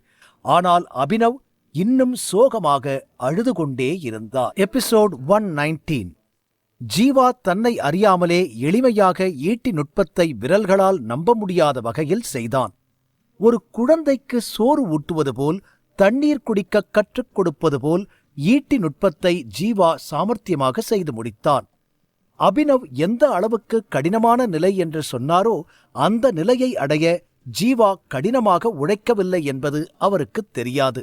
ஆனால் அபினவ் இன்னும் சோகமாக அழுது கொண்டே இருந்தார். எபிசோட் 119. ஜீவா தன்னை அறியாமலே எளிமையாக ஈட்டி நுட்பத்தை விரல்களால் நம்ப முடியாத வகையில் செய்தான். ஒரு குழந்தைக்கு சோறு ஊட்டுவது போல், தண்ணீர் குடிக்க கற்றுக் கொடுப்பது போல் ஈட்டி நுட்பத்தை ஜீவா சாமர்த்தியமாக செய்து முடித்தான். அபினவ் எந்த அளவுக்கு கடினமான நிலை என்று சொன்னாரோ அந்த நிலையை அடைய ஜீவா கடினமாக உழைக்கவில்லை என்பது அவருக்கு தெரியாது.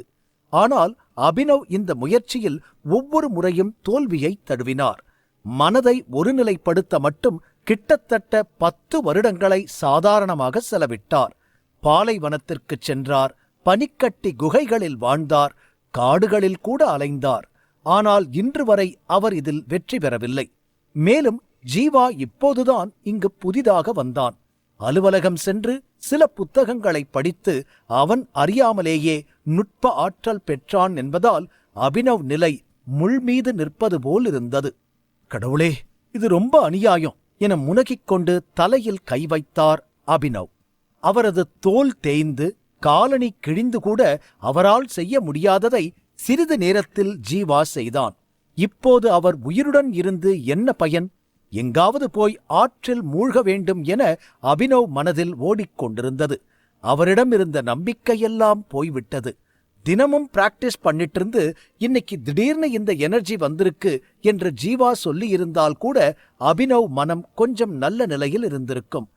ஆனால் அபினவ் இந்த முயற்சியில் ஒவ்வொரு முறையும் தோல்வியை தழுவினார். மனதை ஒருநிலைப்படுத்த மட்டும் கிட்டத்தட்ட 10 வருடங்களை சாதாரணமாக செலவிட்டார். பாலைவனத்திற்குச் சென்றார், பனிக்கட்டி குகைகளில் வாழ்ந்தார், காடுகளில் கூட அலைந்தார். ஆனால் இன்று வரை அவர் இதில் வெற்றி பெறவில்லை. மேலும் ஜீவா இப்போதுதான் இங்கு புதிதாக வந்தான். அலுவலகம் சென்று சில புத்தகங்களை படித்து அவன் அறியாமலேயே நுட்ப ஆற்றல் பெற்றான் என்பதால் அபினவ் நிலை முள்மீது நிற்பது போல் இருந்தது. கடவுளே, இது ரொம்ப அநியாயம் என முனகிக் கொண்டு தலையில் கை வைத்தார் அபினவ். அவரது தோல் தேய்ந்து காலணி கிழிந்து கூட அவரால் செய்ய முடியாததை சிறிது நேரத்தில் ஜீவா செய்தான். இப்போது அவர் உயிருடன் இருந்து என்ன பயன்? எங்காவது போய் ஆற்றில் மூழ்க வேண்டும் என அபினவ் மனதில் ஓடிக்கொண்டிருந்தது. அவரிடம் இருந்த நம்பிக்கையெல்லாம் போய்விட்டது. தினமும் பிராக்டிஸ் பண்ணிட்டு இருந்து இன்னைக்கு திடீர்னு இந்த எனர்ஜி வந்திருக்கு என்று ஜீவா சொல்லியிருந்தால் கூட அபினவ் மனம் கொஞ்சம் நல்ல நிலையில் இருந்திருக்கும்.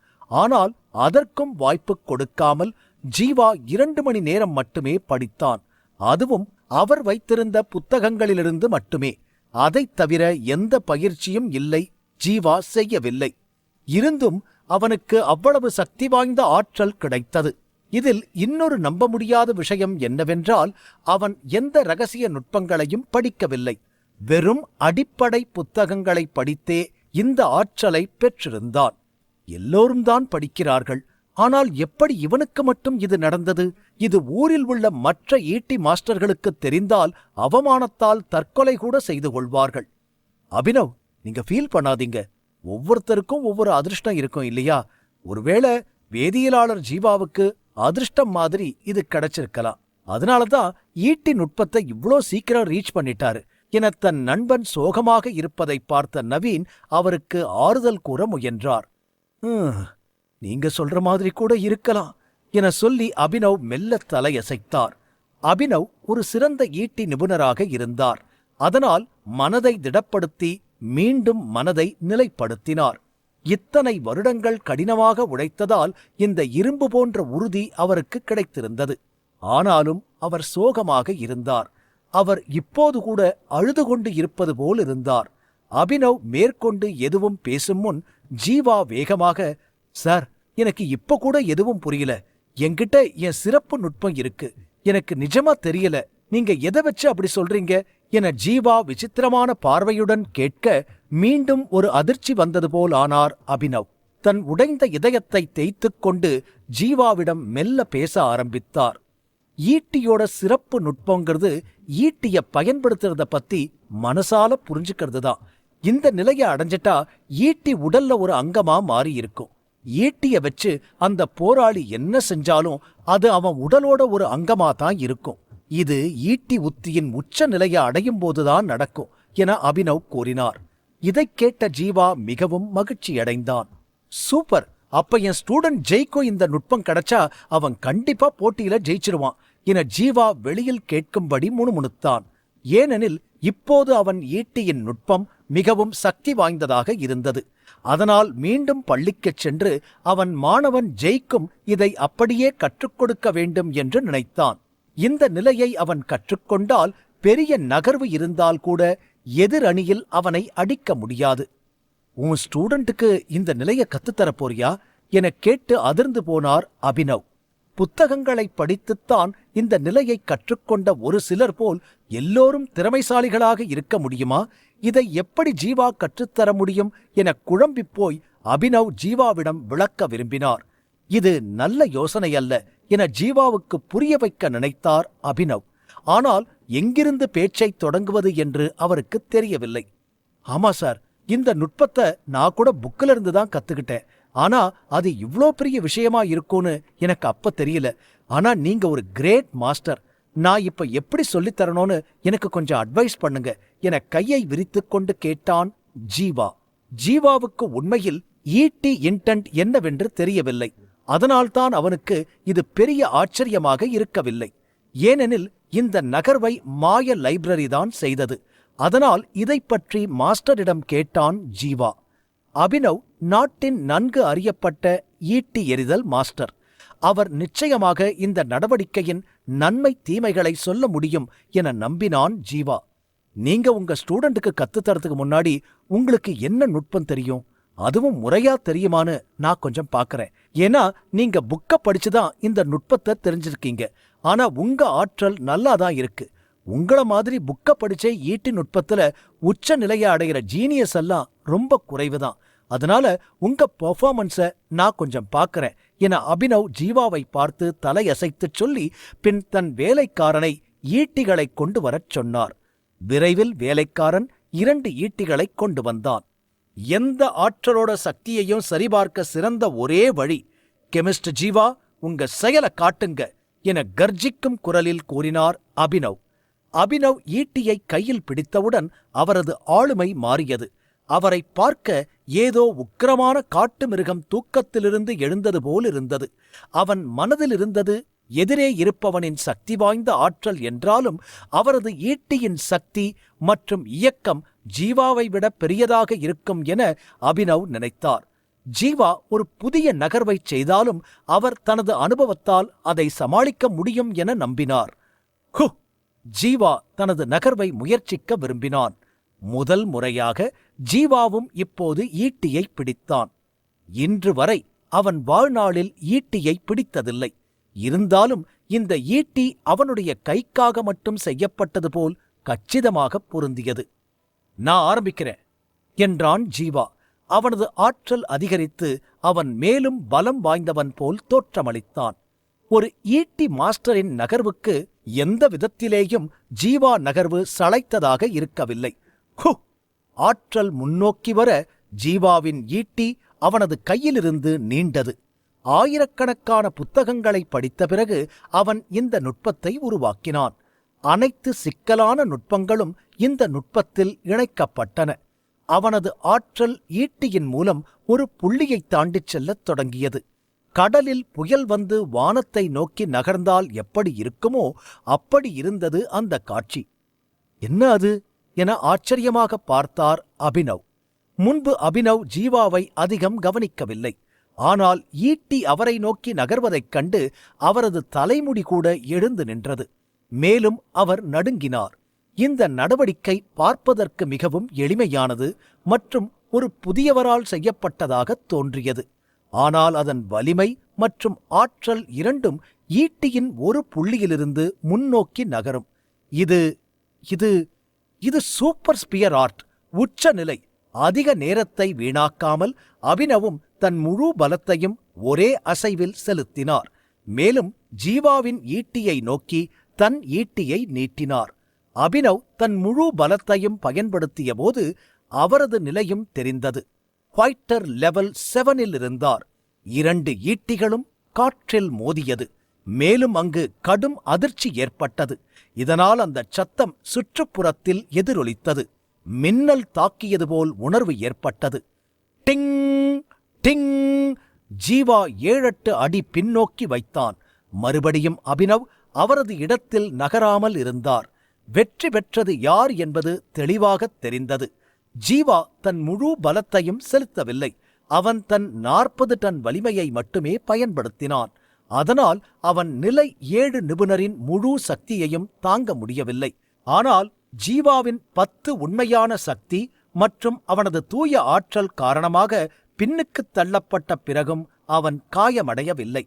ஆனால் அதற்கும் வாய்ப்பு கொடுக்காமல் ஜீவா 2 மணி நேரம் மட்டுமே படித்தான். அதுவும் அவர் வைத்திருந்த புத்தகங்களிலிருந்து மட்டுமே. அதைத் தவிர எந்த பயிற்சியும் இல்லை, ஜீவா செய்யவில்லை. இருந்தும் அவனுக்கு அவ்வளவு சக்தி வாய்ந்த ஆற்றல் கிடைத்தது. இதில் இன்னொரு நம்ப முடியாத விஷயம் என்னவென்றால், அவன் எந்த ரகசிய நுட்பங்களையும் படிக்கவில்லை. வெறும் அடிப்படை புத்தகங்களை படித்தே இந்த ஆற்றலை பெற்றிருந்தான். எல்லோரும் தான் படிக்கிறார்கள். ஆனால் எப்படி இவனுக்கு மட்டும் இது நடந்தது? இது ஊரில் உள்ள மற்ற ஈட்டி மாஸ்டர்களுக்கு தெரிந்தால் அவமானத்தால் தற்கொலை கூட செய்து கொள்வார்கள். அபினவ், நீங்க ஃபீல் பண்ணாதீங்க. ஒவ்வொருத்தருக்கும் ஒவ்வொரு அதிர்ஷ்டம் இருக்கும் இல்லையா? ஒருவேளை வேதியியலாளர் ஜீவாவுக்கு அதிர்ஷ்டம் மாதிரி இது கிடைச்சிருக்கலாம். அதனாலதான் ஈட்டி நுட்பத்தை இவ்ளோ சீக்கிரம் ரீச் பண்ணிட்டாரு என தன் நண்பன் சோகமாக இருப்பதை பார்த்த நவீன் அவருக்கு ஆறுதல் கூற முயன்றார். நீங்க சொல்ற மாதிரி கூட இருக்கலாம் என சொல்லி அபினவ் மெல்ல தலையசைத்தார். அபினவ் ஒரு சிறந்த ஈட்டி நிபுணராக இருந்தார். அதனால் மனதை திடப்படுத்தி மீண்டும் மனதை நிலைப்படுத்தினார். இத்தனை வருடங்கள் கடினமாக உழைத்ததால் இந்த இரும்பு போன்ற உறுதி அவருக்கு கிடைத்திருந்தது. ஆனாலும் அவர் சோகமாக இருந்தார். அவர் இப்போது கூட அழுது கொண்டு இருப்பது போல் இருந்தார். அபினவ் மேற்கொண்டு எதுவும் பேசும் முன் ஜீவா வேகமாக, சார், எனக்கு இப்ப கூட எதுவும் புரியல. என்கிட்ட என் சிறப்பு நுட்பம் இருக்கு. எனக்கு நிஜமா தெரியல. நீங்க எதை வச்சு அப்படி சொல்றீங்க என ஜீவா விசித்திரமான பார்வையுடன் கேட்க மீண்டும் ஒரு அதிர்ச்சி வந்தது போல் ஆனார் அபினவ். தன் உடைந்த இதயத்தை தேய்த்துக் கொண்டு ஜீவாவிடம் மெல்ல பேச ஆரம்பித்தார். ஈட்டியோட சிறப்பு நுட்பங்கிறது ஈட்டிய பயன்படுத்துறத பத்தி மனசால புரிஞ்சுக்கிறது தான். இந்த நிலையை அடைஞ்சிட்டா ஈட்டி உடல்ல ஒரு அங்கமா மாறி இருக்கும். ஈட்டிய வச்சு அந்த போராளி என்ன செஞ்சாலும் அது அவன் உடலோட ஒரு அங்கமாதான் இருக்கும். இது ஈட்டி உத்தியின் உச்ச நிலையை அடையும் போதுதான் நடக்கும் என அபினவ் கூறினார். இதைக் கேட்ட ஜீவா மிகவும் மகிழ்ச்சியடைந்தான். சூப்பர், அப்ப என் ஸ்டூடெண்ட் ஜெய்க்கும் இந்த நுட்பம் கிடைச்சா அவன் கண்டிப்பா போட்டியில ஜெயிச்சிருவான் என ஜீவா வெளியில் கேட்கும்படி முணுமுணுத்தான். ஏனெனில் இப்போது அவன் ஈட்டியின் நுட்பம் மிகவும் சக்தி வாய்ந்ததாக இருந்தது. அதனால் மீண்டும் பள்ளிக்குச் சென்று அவன் மாணவன் ஜெய்க்கும் இதை அப்படியே கற்றுக் கொடுக்க வேண்டும் என்று நினைத்தான். இந்த நிலையை அவன் கற்றுக்கொண்டால் பெரிய நகர்வு இருந்தால் கூட எதிர் அணியில் அவனை அடிக்க முடியாது. உன் ஸ்டூடெண்ட்டுக்கு இந்த நிலையை கத்துத்தரப் போறியா என கேட்டு அதிர்ந்து போனார் அபினவ். புத்தகங்களை படித்துத்தான் இந்த நிலையை கற்றுக்கொண்ட ஒரு சிலர் போல் எல்லோரும் திறமைசாலிகளாக இருக்க முடியுமா? இதை எப்படி ஜீவா கற்றுத்தர முடியும் என குழம்பிப் போய் அபினவ் ஜீவாவிடம் விளக்க விரும்பினார். இது நல்ல யோசனை அல்ல என ஜீவாவுக்கு புரிய வைக்க நினைத்தார் அபினவ். ஆனால் எங்கிருந்து பேச்சை தொடங்குவது என்று அவருக்கு தெரியவில்லை. ஆமா சார், இந்த நுட்பத்தை நான் கூட புக்கில இருந்து தான் கத்துக்கிட்டேன். ஆனா அது இவ்ளோ பெரிய விஷயமா இருக்கும்னு எனக்கு அப்ப தெரியல. ஆனா நீங்க ஒரு கிரேட் மாஸ்டர். நான் இப்ப எப்படி சொல்லித் தரணும்னு எனக்கு கொஞ்சம் அட்வைஸ் பண்ணுங்க என கையை விரித்துக் கொண்டு கேட்டான் ஜீவா. ஜீவாவுக்கு உண்மையில் ஈட்டி இன்டென்ட் என்னவென்று தெரியவில்லை. அதனால்தான் அவனுக்கு இது பெரிய ஆச்சரியமாக இருக்கவில்லை. ஏனெனில் இந்த நகர்வை மாய லைப்ரரி தான் செய்தது. அதனால் இதைப் பற்றி மாஸ்டரிடம் கேட்டான் ஜீவா. அபினவ் நாட்டின் நன்கு அறியப்பட்ட ஈட்டி எறிதல் மாஸ்டர். அவர் நிச்சயமாக இந்த நடவடிக்கையின் நன்மை தீமைகளை சொல்ல முடியும் என நம்பினான் ஜீவா. நீங்க உங்க ஸ்டூடெண்ட்டுக்கு கத்துத்தரத்துக்கு முன்னாடி உங்களுக்கு என்ன நுட்பம் தெரியும், அதுவும் முறையா தெரியுமான்னு நான் கொஞ்சம் பாக்குறேன். ஏன்னா நீங்க புக்க படிச்சுதான் இந்த நுட்பத்தை தெரிஞ்சிருக்கீங்க. ஆனா உங்க ஆற்றல் நல்லாதான் இருக்கு. உங்கள மாதிரி புக்க படிச்சே ஈட்டி நுட்பத்துல உச்ச நிலையை அடைகிற ஜீனியஸ் எல்லாம் ரொம்ப குறைவுதான். அதனால உங்க பெர்ஃபார்மன்ஸ நான் கொஞ்சம் பாக்குறேன் என அபினவ் ஜீவாவை பார்த்து தலையசைத்துச் சொல்லி பின் தன் வேலைக்காரனை ஈட்டிகளை கொண்டு வரச் சொன்னார். விரைவில் வேலைக்காரன் 2 ஈட்டிகளை கொண்டு வந்தான். எந்த ஆற்றலோட சக்தியையும் சரிபார்க்க சிறந்த ஒரே வழி, கெமிஸ்ட் ஜீவா உங்க செயலை காட்டுங்க என கர்ஜிக்கும் குரலில் கூறினார் அபினவ். அபினவ் ஈட்டியை கையில் பிடித்தவுடன் அவரது ஆளுமை மாறியது. அவரை பார்க்க ஏதோ உக்கிரமான காட்டு மிருகம் தூக்கத்திலிருந்து எழுந்தது போலிருந்தது. அவன் மனதில் இருந்தது எதிரே இருப்பவனின் சக்தி வாய்ந்த ஆற்றல் என்றாலும் அவரது ஈட்டியின் சக்தி மற்றும் இயக்கம் ஜீவாவை விட பெரியதாக இருக்கும் என அபினவ் நினைத்தார். ஜீவா ஒரு புதிய நகர்வை செய்தாலும் அவர் தனது அனுபவத்தால் அதை சமாளிக்க முடியும் என நம்பினார். ஜீவா தனது நகர்வை முயற்சிக்க விரும்பினான். முதல் முறையாக ஜீவாவும் இப்போது ஈட்டியை பிடித்தான். இன்று வரை அவன் வாழ்நாளில் ஈட்டியை பிடித்ததில்லை. இருந்தாலும் இந்த ஈட்டி அவனுடைய கைக்காக மட்டும் செய்யப்பட்டது போல் கச்சிதமாக பொருந்தியது. நான் ஆரம்பிக்கிறேன் என்றான் ஜீவா. அவனது ஆற்றல் அதிகரித்து அவன் மேலும் பலம் வாய்ந்தவன் போல் தோற்றமளித்தான். ஒரு ஈட்டி மாஸ்டரின் நகர்வுக்கு எந்த விதத்திலேயும் ஜீவா நகர்வு சளைத்ததாக இருக்கவில்லை. ஆற்றல் முன்னோக்கி வர ஜீவாவின் ஈட்டி அவனது கையிலிருந்து நீண்டது. ஆயிரக்கணக்கான புத்தகங்களை படித்த பிறகு அவன் இந்த நுட்பத்தை உருவாக்கினான். அனைத்து சிக்கலான நுட்பங்களும் இந்த நுட்பத்தில் இணைக்கப்பட்டன. அவனது ஆற்றல் ஈட்டியின் மூலம் ஒரு புள்ளியை தாண்டிச் செல்லத் தொடங்கியது. கடலில் புயல் வந்து வானத்தை நோக்கி நகர்ந்தால் எப்படி இருக்குமோ அப்படி இருந்தது அந்த காட்சி. என்ன அது என ஆச்சரியமாக பார்த்தார் அபினவ். முன்பு அபினவ் ஜீவாவை அதிகம் கவனிக்கவில்லை. ஆனால் ஈட்டி அவரை நோக்கி நகர்வதைக் கண்டு அவரது தலைமுடி கூட எழுந்து நின்றது. மேலும் அவர் நடுங்கினார். இந்த நடவடிக்கை பார்ப்பதற்கு மிகவும் எளிமையானது மற்றும் ஒரு புதியவரால் செய்யப்பட்டதாக தோன்றியது. ஆனால் அதன் வலிமை மற்றும் ஆற்றல் இரண்டும் ஈட்டியின் ஒரு புள்ளியிலிருந்து முன்னோக்கி நகரும். இது இது இது சூப்பர் ஸ்பியர் ஆர்ட், உச்ச நிலை. அதிக நேரத்தை வீணாக்காமல் அபினவும் தன் முழு பலத்தையும் ஒரே அசைவில் செலுத்தினார். மேலும் ஜீவாவின் ஈட்டியை நோக்கி தன் ஈட்டியை நீட்டினார். அபினவ் தன் முழு பலத்தையும் பயன்படுத்திய போது அவரது நிலையும் தெரிந்தது. ஃபைட்டர் லெவல் 7 இருந்தார். 2 ஈட்டிகளும் காற்றில் மோதியது. மேலும் அங்கு கடும் அதிர்ச்சி ஏற்பட்டது. இதனால் அந்த சத்தம் சுற்றுப்புறத்தில் எதிரொலித்தது. மின்னல் தாக்கியது போல் உணர்வு ஏற்பட்டது. டிங் டிங்! ஜீவா 7-8 அடி பின்னோக்கி வைத்தான். மறுபடியும் அபினவ் அவரது இடத்தில் நகராமல் இருந்தார். வெற்றி பெற்றது யார் என்பது தெளிவாகத் தெரிந்தது. ஜீவா தன் முழு பலத்தையும் செலுத்தவில்லை. அவன் தன் 40 டன் வலிமையை மட்டுமே பயன்படுத்தினான். அதனால் அவன் நிலை 7 நிபுணரின் முழு சக்தியையும் தாங்க முடியவில்லை. ஆனால் ஜீவாவின் 10 உண்மையான சக்தி மற்றும் அவனது தூய ஆற்றல் காரணமாக பின்னுக்குத் தள்ளப்பட்ட பிறகும் அவன் காயமடையவில்லை.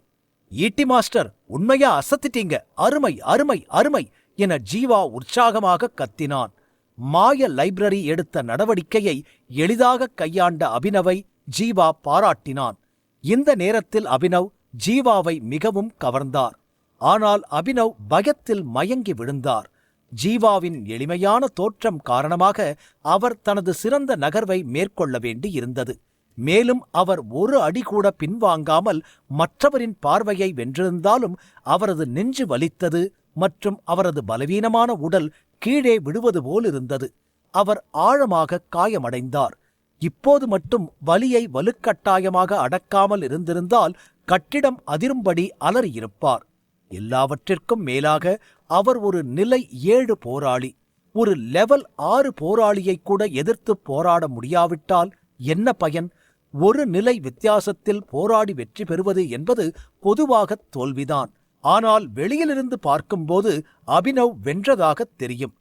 ஈட்டி மாஸ்டர், உண்மையா அசத்திட்டீங்க! அருமை அருமை அருமை என ஜீவா உற்சாகமாக கத்தினான். மாய லைப்ரரி எடுத்த நடவடிக்கையை எளிதாக கையாண்ட அபினவை ஜீவா பாராட்டினான். இந்த நேரத்தில் அபினவ் ஜீவாவை மிகவும் கவர்ந்தார். ஆனால் அபினவ் பயத்தில் மயங்கி விழுந்தார். ஜீவாவின் எளிமையான தோற்றம் காரணமாக அவர் தனது சிறந்த நகர்வை மேற்கொள்ள வேண்டி இருந்தது. மேலும் அவர் ஒரு அடி கூட பின்வாங்காமல் மற்றவரின் பார்வையை வென்றிருந்தாலும் அவரது நெஞ்சு வலித்தது மற்றும் அவரது பலவீனமான உடல் கீழே விடுவது போலிருந்தது. அவர் ஆழமாக காயமடைந்தார். இப்போது மட்டும் வலியை வலுக்கட்டாயமாக அடக்காமல் இருந்திருந்தால் கட்டிடம் அதிரும்படி அலறியிருப்பார். எல்லாவற்றிற்கும் மேலாக அவர் ஒரு நிலை 7 போராளி. ஒரு லெவல் 6 போராளியை கூட எதிர்த்து போராட முடியாவிட்டால் என்ன பயன்? ஒரு நிலை வித்தியாசத்தில் போராடி வெற்றி பெறுவது என்பது பொதுவாக தோல்விதான். ஆனால் வெளியிலிருந்து பார்க்கும்போது அபினவ் வென்றதாகத் தெரியும்.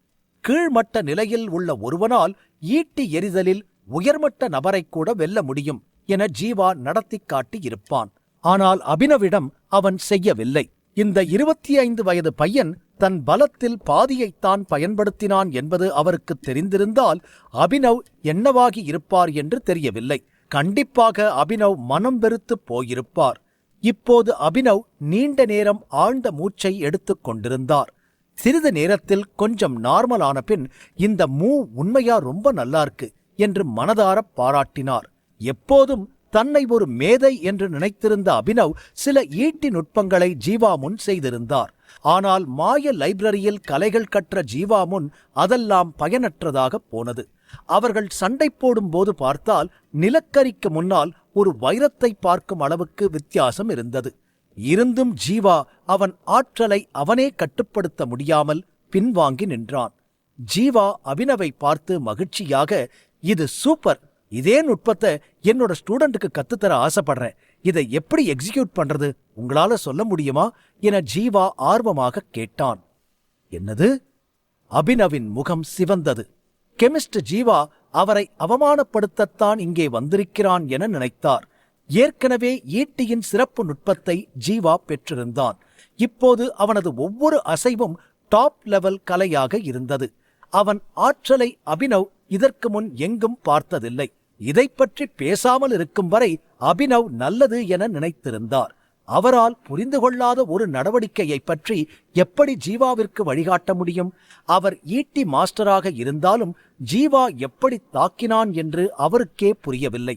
கீழ்மட்ட நிலையில் உள்ள ஒருவனால் ஈட்டி எறிதலில் உயர்மட்ட நபரைக் கூட வெல்ல முடியும் என ஜீவா நடத்தி காட்டியிருப்பான். ஆனால் அபினவிடம் அவன் செய்யவில்லை. இந்த 25 வயது பையன் தன் பலத்தில் பாதியைத்தான் பயன்படுத்தினான் என்பது அவருக்கு தெரிந்திருந்தால் அபினவ் என்னவாகி இருப்பார் என்று தெரியவில்லை. கண்டிப்பாக அபினவ் மனம் வெறுத்துப் போயிருப்பார். இப்போது அபினவ் நீண்ட நேரம் ஆழ்ந்த மூச்சை எடுத்துக் கொண்டிருந்தார். சிறிது நேரத்தில் கொஞ்சம் நார்மலான பின் இந்த உண்மையா ரொம்ப நல்லா இருக்கு என்று மனதாரப் பாராட்டினார். எப்போதும் தன்னை ஒரு மேதை என்று நினைத்திருந்த அபினவ் சில ஈட்டி நுட்பங்களை ஜீவா முன் செய்திருந்தார். ஆனால் மாய லைப்ரரியில் கலைகள் கற்ற ஜீவா முன் அதெல்லாம் பயனற்றதாக போனது. அவர்கள் சண்டை போடும் போது பார்த்தால் நிலக்கரிக்கு முன்னால் ஒரு வைரத்தை பார்க்கும் அளவுக்கு வித்தியாசம் இருந்தது. இருந்தும் ஜீவா அவன் ஆற்றலை அவனே கட்டுப்படுத்த முடியாமல் பின்வாங்கி நின்றான். ஜீவா அபினவை பார்த்து மகிழ்ச்சியாக, இது சூப்பர், இதே நுட்பத்தை என்னோட ஸ்டூடெண்ட்டுக்கு கத்துத்தர ஆசைப்படுறேன். இதை எப்படி எக்ஸிக்யூட் பண்றது உங்களால சொல்ல முடியுமா என ஜீவா ஆர்வமாக கேட்டான். என்னது? அபினவின் முகம் சிவந்தது. கெமிஸ்ட் ஜீவா அவரை அவமானப்படுத்தத்தான் இங்கே வந்திருக்கிறான் என நினைத்தார். ஏற்கனவே ஈட்டியின் சிறப்பு நுட்பத்தை ஜீவா பெற்றிருந்தான். இப்போது அவனது ஒவ்வொரு அசைவும் டாப் லெவல் கலையாக இருந்தது. அவன் ஆற்றலை அபினவ் இதற்கு முன் எங்கும் பார்த்ததில்லை. இதை பற்றி பேசாமல் இருக்கும் வரை அபினவ் நல்லது என நினைத்திருந்தார். அவரால் புரிந்து கொள்ளாத ஒரு நடவடிக்கையை பற்றி எப்படி ஜீவாவிற்கு வழிகாட்ட முடியும்? அவர் ஈட்டி மாஸ்டராக இருந்தாலும் ஜீவா எப்படி தாக்கினான் என்று அவருக்கே புரியவில்லை.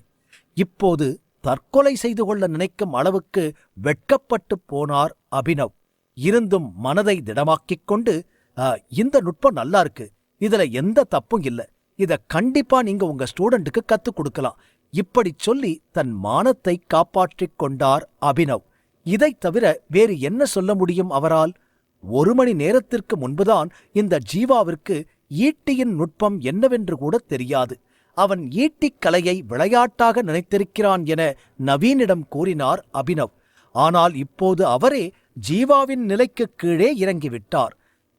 இப்போது தற்கொலை செய்து கொள்ள நினைக்கும் அளவுக்கு வெட்கப்பட்டு போனார் அபினவ். இருந்தும் மனதை திடமாக்கிக் கொண்டு, இந்த நுட்பம் நல்லா இருக்கு, இதுல எந்த தப்பும் இல்ல, இத கண்டிப்பா நீங்க உங்க ஸ்டூடெண்ட்டுக்கு கத்துக் கொடுக்கலாம், இப்படி சொல்லி தன் மானத்தை காப்பாற்றிக் கொண்டார் அபினவ். இதை தவிர வேறு என்ன சொல்ல முடியும் அவரால்? 1 மணி நேரத்திற்கு முன்புதான் இந்த ஜீவாவிற்கு ஈட்டியின் நுட்பம் என்னவென்று கூட தெரியாது. அவன் ஈட்டிக் கலையை விளையாட்டாக நினைத்திருக்கிறான் என நவீனிடம் கூறினார் அபினவ். ஆனால் இப்போது அவரே ஜீவாவின் நிலைக்கு கீழே இறங்கிவிட்டார்.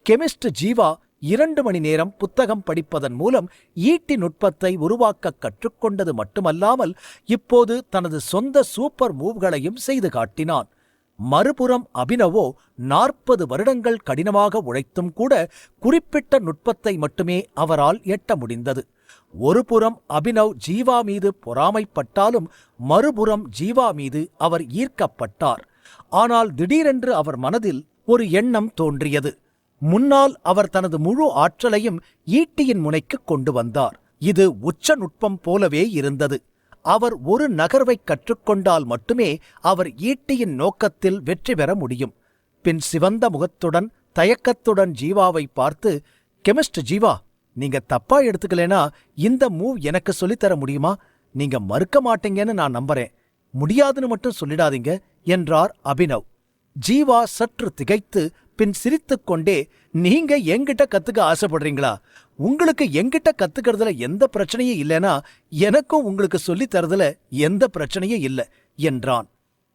கெமிஸ்ட் ஜீவா 2 மணி நேரம் புத்தகம் படிப்பதன் மூலம் ஈட்டி நுட்பத்தை உருவாக்க கற்றுக்கொண்டது மட்டுமல்லாமல் இப்போது தனது சொந்த சூப்பர் மூவ்களையும் செய்து காட்டினான். மறுபுறம் அபினவோ 40 வருடங்கள் கடினமாக உழைத்தும் கூட குறிப்பிட்ட நுட்பத்தை மட்டுமே அவரால் எட்ட முடிந்தது. ஒருபுறம் அபினவ் ஜீவா மீது பொறாமைப்பட்டாலும் மறுபுறம் ஜீவா மீது அவர் ஈர்க்கப்பட்டார். ஆனால் திடீரென்று அவர் மனதில் ஒரு எண்ணம் தோன்றியது. முன்னால் அவர் தனது முழு ஆற்றலையும் ஈட்டியின் முனைக்கு கொண்டு வந்தார். இது உச்ச நுட்பம் போலவே இருந்தது. அவர் ஒரு நகர்வை கற்றுக்கொண்டால் மட்டுமே அவர் ஈட்டியின் நோக்கத்தில் வெற்றி பெற முடியும். பின் சிவந்த முகத்துடன் தயக்கத்துடன் ஜீவாவை பார்த்து, கெமிஸ்ட் ஜீவா, நீங்க தப்பா எடுத்துக்கலேனா இந்த மூவ் எனக்கு சொல்லித்தர முடியுமா? நீங்க மறுக்க மாட்டீங்கன்னு நான் நம்புறேன். முடியாதுன்னு மட்டும் சொல்லிடாதீங்க என்றார் அபினவ். ஜீவா சற்று திகைத்து பின் சிரித்துக்கொண்டே, நீங்க என்கிட்ட கத்துக்க ஆசைப்படுறீங்களா? உங்களுக்கு என்கிட்ட கத்துக்கிறதுல எந்த பிரச்சனையும் இல்லைனா எனக்கும் உங்களுக்கு சொல்லித் தரதுல எந்த பிரச்சனையும் இல்லை என்றான்.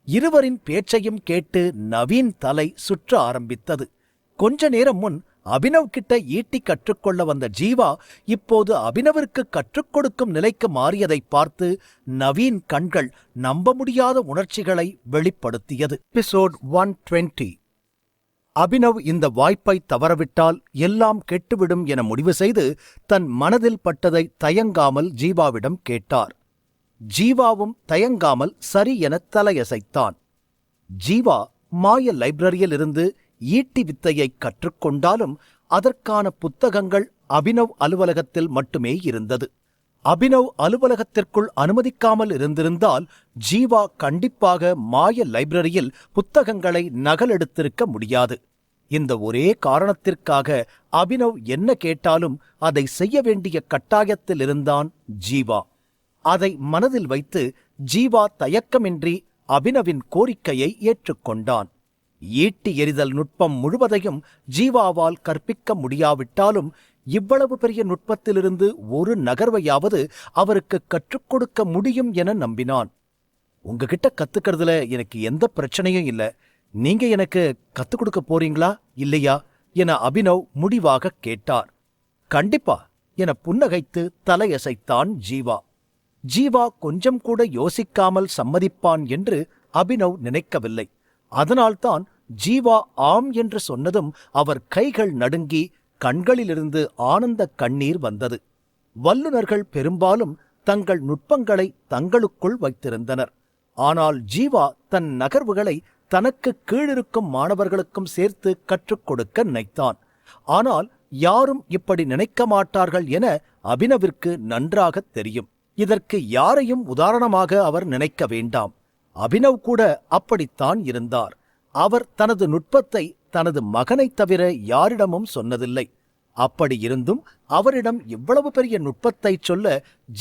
இருவரின் பேச்சையும் கேட்டு நவீன் தலை சுற்ற ஆரம்பித்தது. கொஞ்ச நேரம் முன் அபினவ் கிட்ட ஈட்டி கற்றுக்கொள்ள வந்த ஜீவா இப்போது அபினவிற்கு கற்றுக் கொடுக்கும் நிலைக்கு மாறியதை பார்த்து நவீன் கண்கள் நம்ப முடியாத உணர்ச்சிகளை வெளிப்படுத்தியது. எபிசோட் 120. அபினவ் இந்த வாய்ப்பை தவறவிட்டால் எல்லாம் கெட்டுவிடும் என முடிவு செய்து தன் மனதில் பட்டதை தயங்காமல் ஜீவாவிடம் கேட்டார். ஜீவாவும் தயங்காமல் சரி என தலையசைத்தான். ஜீவா மாய லைப்ரரியில் இருந்து ஈட்டி வித்தையை கற்றுக்கொண்டாலும் அதற்கான புத்தகங்கள் அபினவ் அலுவலகத்தில் மட்டுமே இருந்தது. அபினவ் அலுவலகத்திற்குள் அனுமதிக்காமல் இருந்திருந்தால் ஜீவா கண்டிப்பாக மாய லைப்ரரியில் புத்தகங்களை நகலெடுத்திருக்க முடியாது. இந்த ஒரே காரணத்திற்காக அபினவ் என்ன கேட்டாலும் அதை செய்ய வேண்டிய கட்டாயத்தில் இருந்தான் ஜீவா. அதை மனதில் வைத்து ஜீவா தயக்கமின்றி அபினவின் கோரிக்கையை ஏற்றுக்கொண்டான். ஈட்டி எறிதல் நுட்பம் முழுவதையும் ஜீவாவால் கற்பிக்க முடியாவிட்டாலும் இவ்வளவு பெரிய நுட்பத்திலிருந்து ஒரு நகர்வையாவது அவருக்கு கற்றுக் கொடுக்க முடியும் என நம்பினான். உங்ககிட்ட கத்துக்கிறதுல எனக்கு எந்த பிரச்சனையும் இல்லை. நீங்க எனக்கு கத்துக் கொடுக்க போறீங்களா இல்லையா என அபினவ் முடிவாக கேட்டார். கண்டிப்பா என புன்னகைத்து தலையசைத்தான் ஜீவா. ஜீவா கொஞ்சம் கூட யோசிக்காமல் சம்மதிப்பான் என்று அபினவ் நினைக்கவில்லை. அதனால்தான் ஜீவா ஆம் என்று சொன்னதும் அவர் கைகள் நடுங்கி கண்களிலிருந்து ஆனந்த கண்ணீர் வந்தது. வல்லுநர்கள் பெரும்பாலும் தங்கள் நுட்பங்களை தங்களுக்குள் வைத்திருந்தனர். ஆனால் ஜீவா தன் நகர்வுகளை தனக்கு கீழிருக்கும் மாணவர்களுக்கும் சேர்த்து கற்றுக் கொடுக்க நினைத்தான். ஆனால் யாரும் இப்படி நினைக்க மாட்டார்கள் என அபினவிற்கு நன்றாக தெரியும். இதற்கு யாரையும் உதாரணமாக அவர் நினைக்க வேண்டாம். அபினவ் கூட அப்படித்தான் இருந்தார். அவர் தனது நுட்பத்தை தனது மகனைத் தவிர யாரிடமும் சொன்னதில்லை. அப்படி இருந்தும் அவரிடம் இவ்வளவு பெரிய நுட்பத்தைச் சொல்ல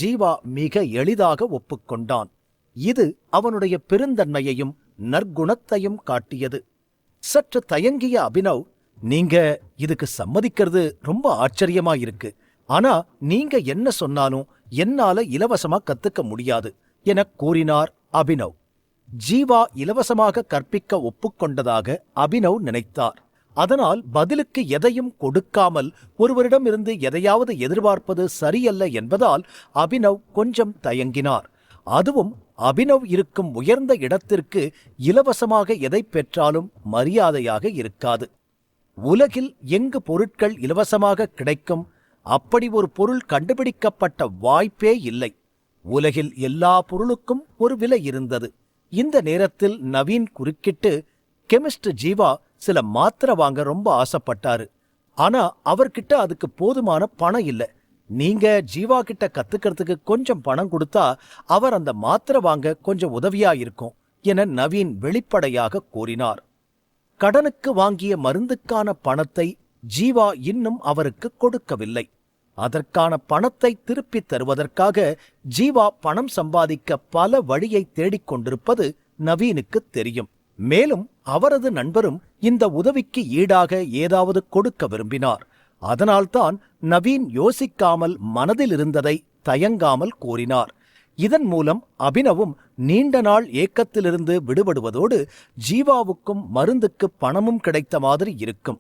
ஜீவா மிக எளிதாக ஒப்புக்கொண்டான். இது அவனுடைய பெருந்தன்மையையும் நற்குணத்தையும் காட்டியது. சற்று தயங்கிய அபினவ், நீங்க இதுக்கு சம்மதிக்கிறது ரொம்ப ஆச்சரியமா இருக்கு. ஆனா நீங்க என்ன சொன்னாலும் என்னால இலவசமா கத்துக்க முடியாது என கூறினார் அபினவ். ஜீவா இலவசமாக கற்பிக்க ஒப்புக்கொண்டதாக அபினவ் நினைத்தார். அதனால் பதிலுக்கு எதையும் கொடுக்காமல் ஒருவரிடமிருந்து எதையாவது எதிர்பார்ப்பது சரியல்ல என்பதால் அபினவ் கொஞ்சம் தயங்கினார். அதுவும் அபினவ் இருக்கும் உயர்ந்த இடத்திற்கு இலவசமாக எதை பெற்றாலும் மரியாதையாக இருக்காது. உலகில் எங்கு பொருட்கள் இலவசமாக கிடைக்கும்? அப்படி ஒரு பொருள் கண்டுபிடிக்கப்பட்ட வாய்ப்பே இல்லை. உலகில் எல்லா பொருளுக்கும் ஒரு விலை இருந்தது. இந்த நேரத்தில் நவீன் குறுக்கிட்டு, கெமிஸ்ட் ஜீவா சில மாத்திரை வாங்க ரொம்ப ஆசைப்பட்டாரு. ஆனா அவர்கிட்ட அதுக்கு போதுமான பணம் இல்லை. நீங்க ஜீவா கிட்ட கத்துக்கிறதுக்கு கொஞ்சம் பணம் கொடுத்தா அவர் அந்த மாத்திரை வாங்க கொஞ்சம் உதவியா இருக்கும் என நவீன் வெளிப்படையாக கூறினார். கடனுக்கு வாங்கிய மருந்துக்கான பணத்தை ஜீவா இன்னும் அவருக்கு கொடுக்கவில்லை. அதற்கான பணத்தை திருப்பித் தருவதற்காக ஜீவா பணம் சம்பாதிக்க பல வழியை தேடிக்கொண்டிருப்பது நவீனுக்கு தெரியும். மேலும் அவரது நண்பரும் இந்த உதவிக்கு ஈடாக ஏதாவது கொடுக்க விரும்பினார். அதனால்தான் நவீன் யோசிக்காமல் மனதில் இருந்ததை தயங்காமல் கூறினார். இதன் மூலம் அபினவும் நீண்ட நாள் ஏக்கத்திலிருந்து விடுபடுவதோடு ஜீவாவுக்கும் மருந்துக்கு பணமும் கிடைத்த மாதிரி இருக்கும்.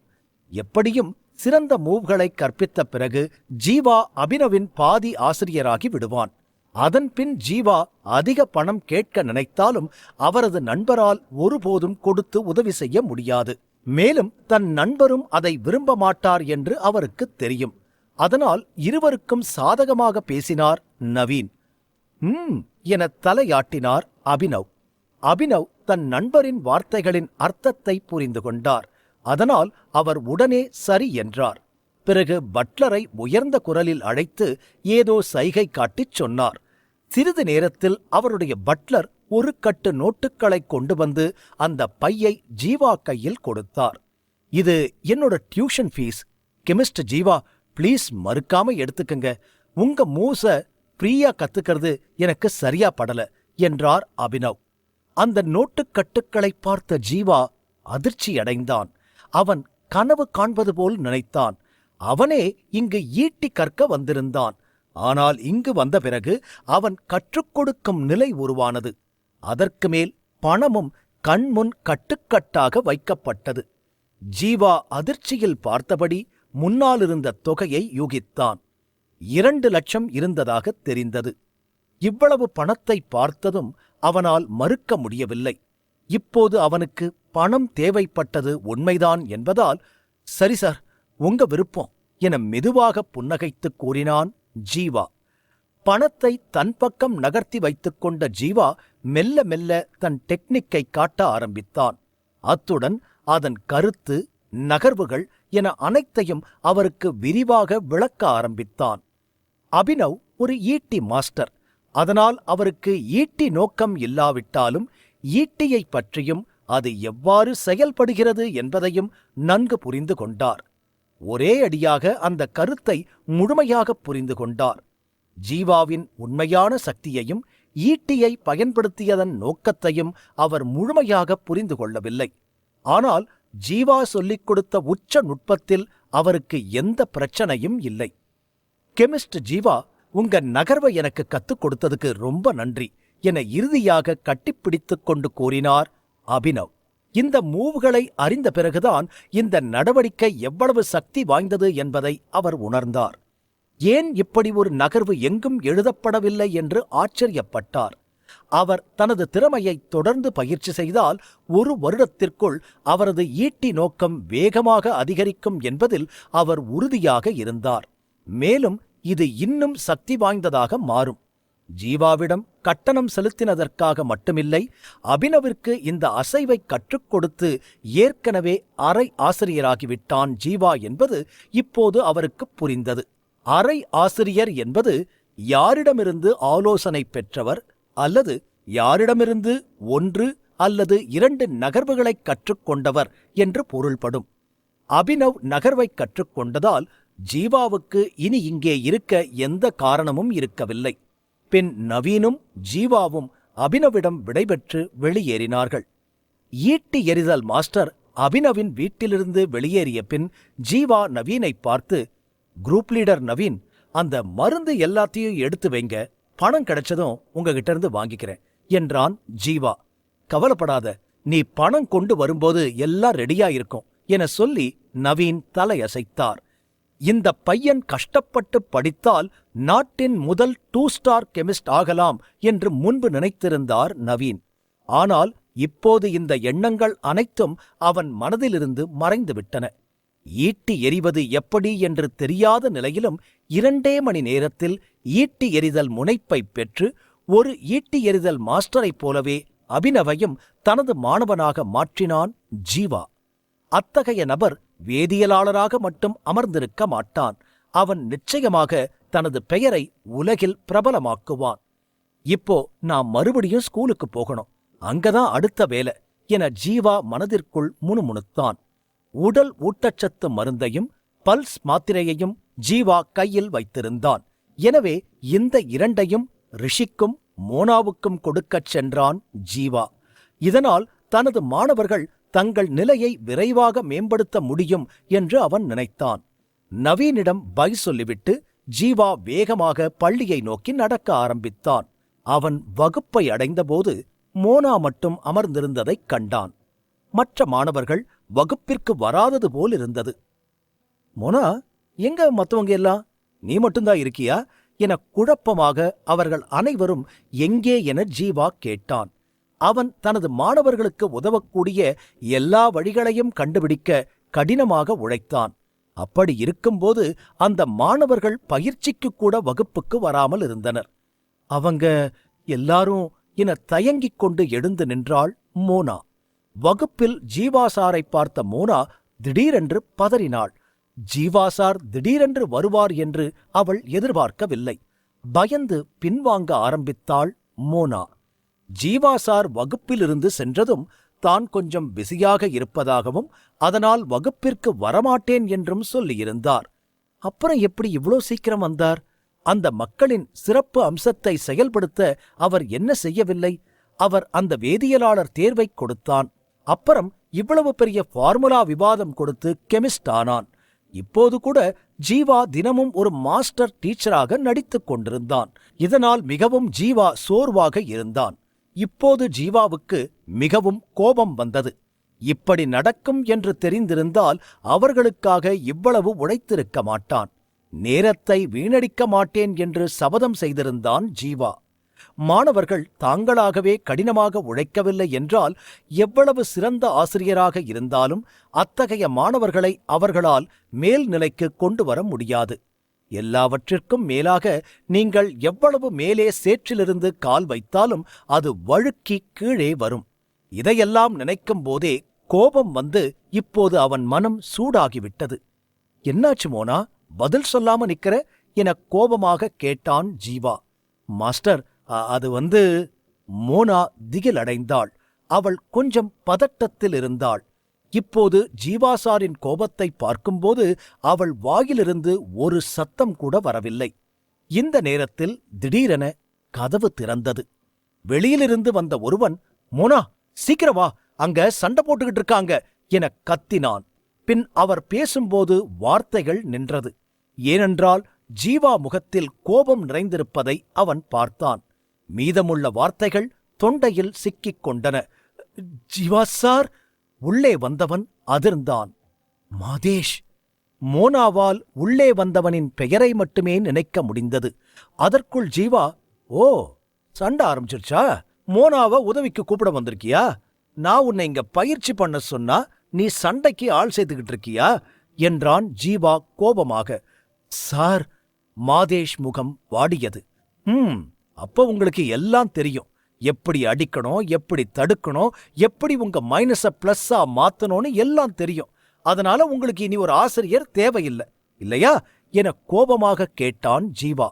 எப்படியும் சிறந்த மூவ்களை கற்பித்த பிறகு ஜீவா அபினவின் பாதி ஆசிரியராகி விடுவான். அதன்பின் ஜீவா அதிக பணம் கேட்க நினைத்தாலும் அவரது நண்பரால் ஒருபோதும் கொடுத்து உதவி செய்ய முடியாது. மேலும் தன் நண்பரும் அதை விரும்ப மாட்டார் என்று அவருக்கு தெரியும். அதனால் இருவருக்கும் சாதகமாக பேசினார் நவீன். என தலையாட்டினார் அபினவ். அபினவ் தன் நண்பரின் வார்த்தைகளின் அர்த்தத்தை புரிந்து கொண்டார். அதனால் அவர் உடனே சரி என்றார். பிறகு பட்லரை உயர்ந்த குரலில் அழைத்து ஏதோ சைகை காட்டிச் சொன்னார். சிறிது நேரத்தில் அவருடைய பட்லர் ஒரு கட்டு நோட்டுகளை கொண்டு வந்து அந்த பையை ஜீவா கையில் கொடுத்தார். இது என்னோட tuition fees. Chemist Jeeva, please மறுக்காம எடுத்துக்கங்க. உங்க மூஸ ஃப்ரீயா கத்துக்கிறது எனக்கு சரியா படல என்றார் அபினவ். அந்த நோட்டுக்கட்டுக்களை பார்த்த ஜீவா அதிர்ச்சியடைந்தான். அவன் கனவு காண்பது போல் நினைத்தான். அவனே இங்கு ஈட்டி கற்க வந்திருந்தான். ஆனால் இங்கு வந்த பிறகு அவன் கற்றுக் கொடுக்கும் நிலை உருவானது. அதற்கு மேல் பணமும் கண்முன் கட்டுக்கட்டாக வைக்கப்பட்டது. ஜீவா அதிர்ச்சியில் பார்த்தபடி முன்னாலிருந்த தொகையை யூகித்தான். 2 லட்சம் இருந்ததாக தெரிந்தது. இவ்வளவு பணத்தை பார்த்ததும் அவனால் மறுக்க முடியவில்லை. இப்போது அவனுக்கு பணம் தேவைப்பட்டது உண்மைதான் என்பதால், சரி சார், உங்க விருப்பம் என மெதுவாக புன்னகைத்துக் கூறினான் ஜீவா. பணத்தை தன் பக்கம் நகர்த்தி வைத்துக் கொண்ட ஜீவா மெல்ல மெல்ல தன் டெக்னிக்கை காட்ட ஆரம்பித்தான். அத்துடன் அதன் கருத்து, நகர்வுகள் என அனைத்தையும் அவருக்கு விரிவாக விளக்க ஆரம்பித்தான். அபினவ் ஒரு ஈட்டி மாஸ்டர். அதனால் அவருக்கு ஈட்டி நோக்கம் இல்லாவிட்டாலும் ஈட்டியை பற்றியும் அது எவ்வாறு செயல்படுகிறது என்பதையும் நன்கு புரிந்து கொண்டார். ஒரே அடியாக அந்த கருத்தை முழுமையாக புரிந்து கொண்டார். ஜீவாவின் உண்மையான சக்தியையும் ஈட்டியை பயன்படுத்தியதன் நோக்கத்தையும் அவர் முழுமையாக புரிந்து கொள்ளவில்லை. ஆனால் ஜீவா சொல்லிக் கொடுத்த உச்ச நுட்பத்தில் அவருக்கு எந்த பிரச்சனையும் இல்லை. கெமிஸ்ட் ஜீவா, உங்க நகர்வை எனக்கு கத்துக் கொடுத்ததுக்கு ரொம்ப நன்றி என இறுதியாக கட்டிப்பிடித்துக் கொண்டு கூறினார் அபினவ். இந்த மூவ்களை அறிந்த பிறகுதான் இந்த நடவடிக்கை எவ்வளவு சக்தி வாய்ந்தது என்பதை அவர் உணர்ந்தார். ஏன் இப்படி ஒரு நகர்வு எங்கும் எழுதப்படவில்லை என்று ஆச்சரியப்பட்டார். அவர் தனது திறமையை தொடர்ந்து பயிற்சி செய்தால் 1 வருடத்திற்குள் அவரது ஈட்டி நோக்கம் வேகமாக அதிகரிக்கும் என்பதில் அவர் உறுதியாக இருந்தார். மேலும் இது இன்னும் சக்தி வாய்ந்ததாக மாறும். ஜீவாவிடம் கட்டணம் செலுத்தினதற்காக மட்டுமில்லை, அபினவிற்கு இந்த அசைவை கற்றுக் கொடுத்து ஏற்கனவே அரை ஆசிரியராகிவிட்டான் ஜீவா என்பது இப்போது அவருக்கு புரிந்தது. அரை ஆசிரியர் என்பது யாரிடமிருந்து ஆலோசனை பெற்றவர் அல்லது யாரிடமிருந்து 1 அல்லது 2 நகர்வுகளைக் கற்றுக்கொண்டவர் என்று பொருள்படும். அபினவ் நகர்வை கற்றுக்கொண்டதால் ஜீவாவுக்கு இனி இங்கே இருக்க எந்த காரணமும் இருக்கவில்லை. பின் நவீனும் ஜீவாவும் அபினவிடம் விடைபெற்று வெளியேறினார்கள். ஈட்டி எறிதல் மாஸ்டர் அபினவின் வீட்டிலிருந்து வெளியேறிய பின் ஜீவா நவீனை பார்த்து, குரூப் லீடர் நவீன், அந்த மருந்து எல்லாத்தையும் எடுத்து வைங்க, பணம் கிடைச்சதும் உங்ககிட்ட இருந்து வாங்கிக்கிறேன் என்றான் ஜீவா. கவலைப்படாத, நீ பணம் கொண்டு வரும்போது எல்லாம் ரெடியா இருக்கும் என சொல்லி நவீன் தலையசைத்தார். இந்த பையன் கஷ்டப்பட்டு படித்தால் நாட்டின் முதல் 2 ஸ்டார் கெமிஸ்ட் ஆகலாம் என்று முன்பு நினைத்திருந்தார் நவீன். ஆனால் இப்போது இந்த எண்ணங்கள் அனைத்தும் அவன் மனதிலிருந்து மறைந்துவிட்டன. ஈட்டி எறிவது எப்படி என்று தெரியாத நிலையிலும் 2 மணி நேரத்தில் ஈட்டி எறிதல் முனைப்பை பெற்று ஒரு ஈட்டி எறிதல் மாஸ்டரைப் போலவே அபினவையும் தனது மாணவனாக மாற்றினான் ஜீவா. அத்தகைய நபர் வேதியியலாளராக மட்டும் அமர்ந்திருக்க மாட்டான். அவன் நிச்சயமாக தனது பெயரை உலகில் பிரபலமாக்குவான். இப்போ நான் மறுபடியும் ஸ்கூலுக்கு போகணும், அங்கதான் அடுத்த வேலை என ஜீவா மனதிற்குள் முணுமுணுத்தான். உடல் ஊட்டச்சத்து மருந்தையும் பல்ஸ் மாத்திரையையும் ஜீவா கையில் வைத்திருந்தான். எனவே இந்த 2ஐயும் ரிஷிக்கும் மோனாவுக்கும் கொடுக்கச் சென்றான் ஜீவா. இதனால் தனது மாணவர்கள் தங்கள் நிலையை விரைவாக மேம்படுத்த முடியும் என்று அவன் நினைத்தான். நவீனிடம் பை சொல்லிவிட்டு ஜீவா வேகமாக பள்ளியை நோக்கி நடக்க ஆரம்பித்தான். அவன் வகுப்பை அடைந்தபோது மோனா மட்டும் அமர்ந்திருந்ததைக் கண்டான். மற்ற மாணவர்கள் வகுப்பிற்கு வராதது போல் இருந்தது. மோனா, எங்க மத்தவங்க எல்லாம், நீ மட்டும்தான் இருக்கியா என குழப்பமாக அவர்கள் அனைவரும் எங்கே என ஜீவா கேட்டான். அவன் தனது மாணவர்களுக்கு உதவக்கூடிய எல்லா வழிகளையும் கண்டுபிடிக்க கடினமாக உழைத்தான். அப்படி இருக்கும்போது அந்த மாணவர்கள் பயிற்சிக்கு கூட வகுப்புக்கு வராமல் இருந்தனர். அவங்க எல்லாரும் என தயங்கிக் கொண்டு எழுந்து நின்றாள் மோனா. வகுப்பில் ஜீவாசாரை பார்த்த மோனா திடீரென்று பதறினாள். ஜீவாசார் திடீரென்று வருவார் என்று அவள் எதிர்பார்க்கவில்லை. பயந்து பின்வாங்க ஆரம்பித்தாள் மோனா. ஜீவா சார் வகுப்பிலிருந்து சென்றதும் தான் கொஞ்சம் பிஸியாக இருப்பதாகவும் அதனால் வகுப்பிற்கு வரமாட்டேன் என்றும் சொல்லியிருந்தார். அப்புறம் எப்படி இவ்ளோ சீக்கிரம் வந்தார்? அந்த மக்களின் சிறப்பு அம்சத்தை செயல்படுத்த அவர் என்ன செய்யவில்லை? அவர் அந்த வேதியியலாளர் தேர்வை கொடுத்தான். அப்புறம் இவ்வளவு பெரிய ஃபார்முலா விவாதம் கொடுத்து கெமிஸ்ட் ஆனான். இப்போது கூட ஜீவா தினமும் ஒரு மாஸ்டர் டீச்சராக நடித்துக் கொண்டிருந்தான். இதனால் மிகவும் ஜீவா சோர்வாக இருந்தான். இப்போது ஜீவாவுக்கு மிகவும் கோபம் வந்தது. இப்படி நடக்கும் என்று தெரிந்திருந்தால் அவர்களுக்காக இவ்வளவு உழைத்திருக்க மாட்டான். நேரத்தை வீணடிக்க மாட்டேன் என்று சபதம் செய்திருந்தான் ஜீவா. மாணவர்கள் தாங்களாகவே கடினமாக உழைக்கவில்லை என்றால் எவ்வளவு சிறந்த ஆசிரியராக இருந்தாலும் அத்தகைய மாணவர்களை அவர்களால் மேல்நிலைக்கு கொண்டு வர முடியாது. எல்லாவற்றிற்கும் மேலாக நீங்கள் எவ்வளவு மேலே சேற்றிலிருந்து கால் வைத்தாலும் அது வழுக்கி கீழே வரும். இதையெல்லாம் நினைக்கும் போதே கோபம் வந்து இப்போது அவன் மனம் சூடாகிவிட்டது. என்னாச்சு மோனா, பதில் சொல்லாம நிக்கிற என கோபமாக கேட்டான் ஜீவா. மாஸ்டர், அது மோனா திகிலடைந்தாள். அவள் கொஞ்சம் பதட்டத்தில் இருந்தாள். இப்போது ஜீவாசாரின் கோபத்தை பார்க்கும்போது அவள் வாயிலிருந்து ஒரு சத்தம் கூட வரவில்லை. இந்த நேரத்தில் திடீரென கதவு திறந்தது. வெளியிலிருந்து வந்த ஒருவன், மோனா சீக்கிரம் வா, அங்க சண்டை போட்டுக்கிட்டு இருக்காங்க என கத்தினான். பின் அவர் பேசும்போது வார்த்தைகள் நின்றது. ஏனென்றால் ஜீவா முகத்தில் கோபம் நிறைந்திருப்பதை அவன் பார்த்தான். மீதமுள்ள வார்த்தைகள் தொண்டையில் சிக்கிக் கொண்டன. ஜீவா சார்! உள்ளே வந்தவன் அதிர்ந்தான். மாதேஷ்! மோனாவால் உள்ளே வந்தவனின் பெயரை மட்டுமே நினைக்க முடிந்தது. அதற்குள் ஜீவா, ஓ, சண்டை ஆரம்பிச்சிருச்சா? மோனாவை உதவிக்கு கூப்பிட வந்திருக்கியா? நான் உன்னை இங்க பயிற்சி பண்ண சொன்னா நீ சண்டைக்கு ஆள் சேர்த்துக்கிட்டு இருக்கியா என்றான் ஜீவா கோபமாக. சார்! மாதேஷ் முகம் வாடியது. அப்ப உங்களுக்கு எல்லாம் தெரியும். எப்படி அடிக்கணும், எப்படி தடுக்கணும், எப்படி உங்க மைனஸ பிளஸ்ஸா மாத்தணும்னு எல்லாம் தெரியும். அதனால உங்களுக்கு இனி ஒரு ஆசிரியர் தேவையில்லை, இல்லையா என கோபமாக கேட்டான் ஜீவா.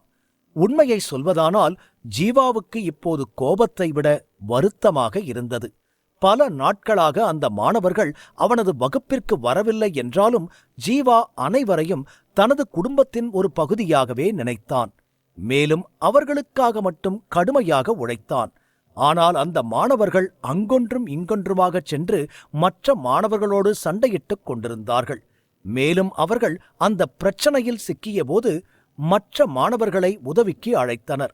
உண்மையை சொல்வதானால் ஜீவாவுக்கு இப்போது கோபத்தை விட வருத்தமாக இருந்தது. பல நாட்களாக அந்த மாணவர்கள் அவனது வகுப்பிற்கு வரவில்லை என்றாலும் ஜீவா அனைவரையும் தனது குடும்பத்தின் ஒரு பகுதியாகவே நினைத்தான். மேலும் அவர்களுக்காக மட்டும் கடுமையாக உழைத்தான். ஆனால் அந்த மாணவர்கள் அங்கொன்றும் இங்கொன்றுமாகச் சென்று மற்ற மாணவர்களோடு சண்டையிட்டுக் கொண்டிருந்தார்கள். மேலும் அவர்கள் அந்த பிரச்சனையில் சிக்கியபோது மற்ற மாணவர்களை உதவிக்கு அழைத்தனர்.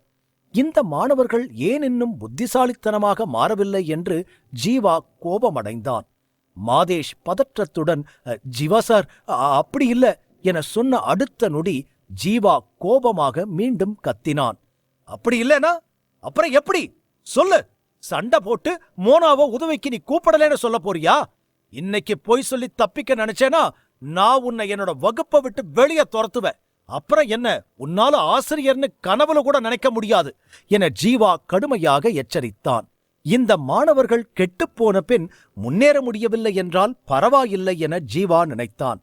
இந்த மாணவர்கள் ஏன் இன்னும் புத்திசாலித்தனமாக மாறவில்லை என்று ஜீவா கோபமடைந்தான். மாதேஷ் பதற்றத்துடன், ஜீவா சார், அப்படி இல்ல என சொன்ன அடுத்த நொடி ஜீவா கோபமாக மீண்டும் கத்தினான். அப்படி இல்லனா அப்புறம் எப்படி? சொல்லு. சண்டை போட்டு மோனாவை உதவிக்கு நீ கூப்பிடலன்னு சொல்ல போறியா? இன்னைக்கு பொய் சொல்லி தப்பிக்க நினைச்சேனா நான் உன்னை என்னோட வகுப்பை விட்டு வெளியே துரத்துவேன். அப்புறம் என்ன, உன்னால ஆசிரியர்னு கனவுல கூட நினைக்க முடியாது என ஜீவா கடுமையாக எச்சரித்தான். இந்த மாணவர்கள் கெட்டுப்போன பின் முன்னேற முடியவில்லை என்றால் பரவாயில்லை என ஜீவா நினைத்தான்.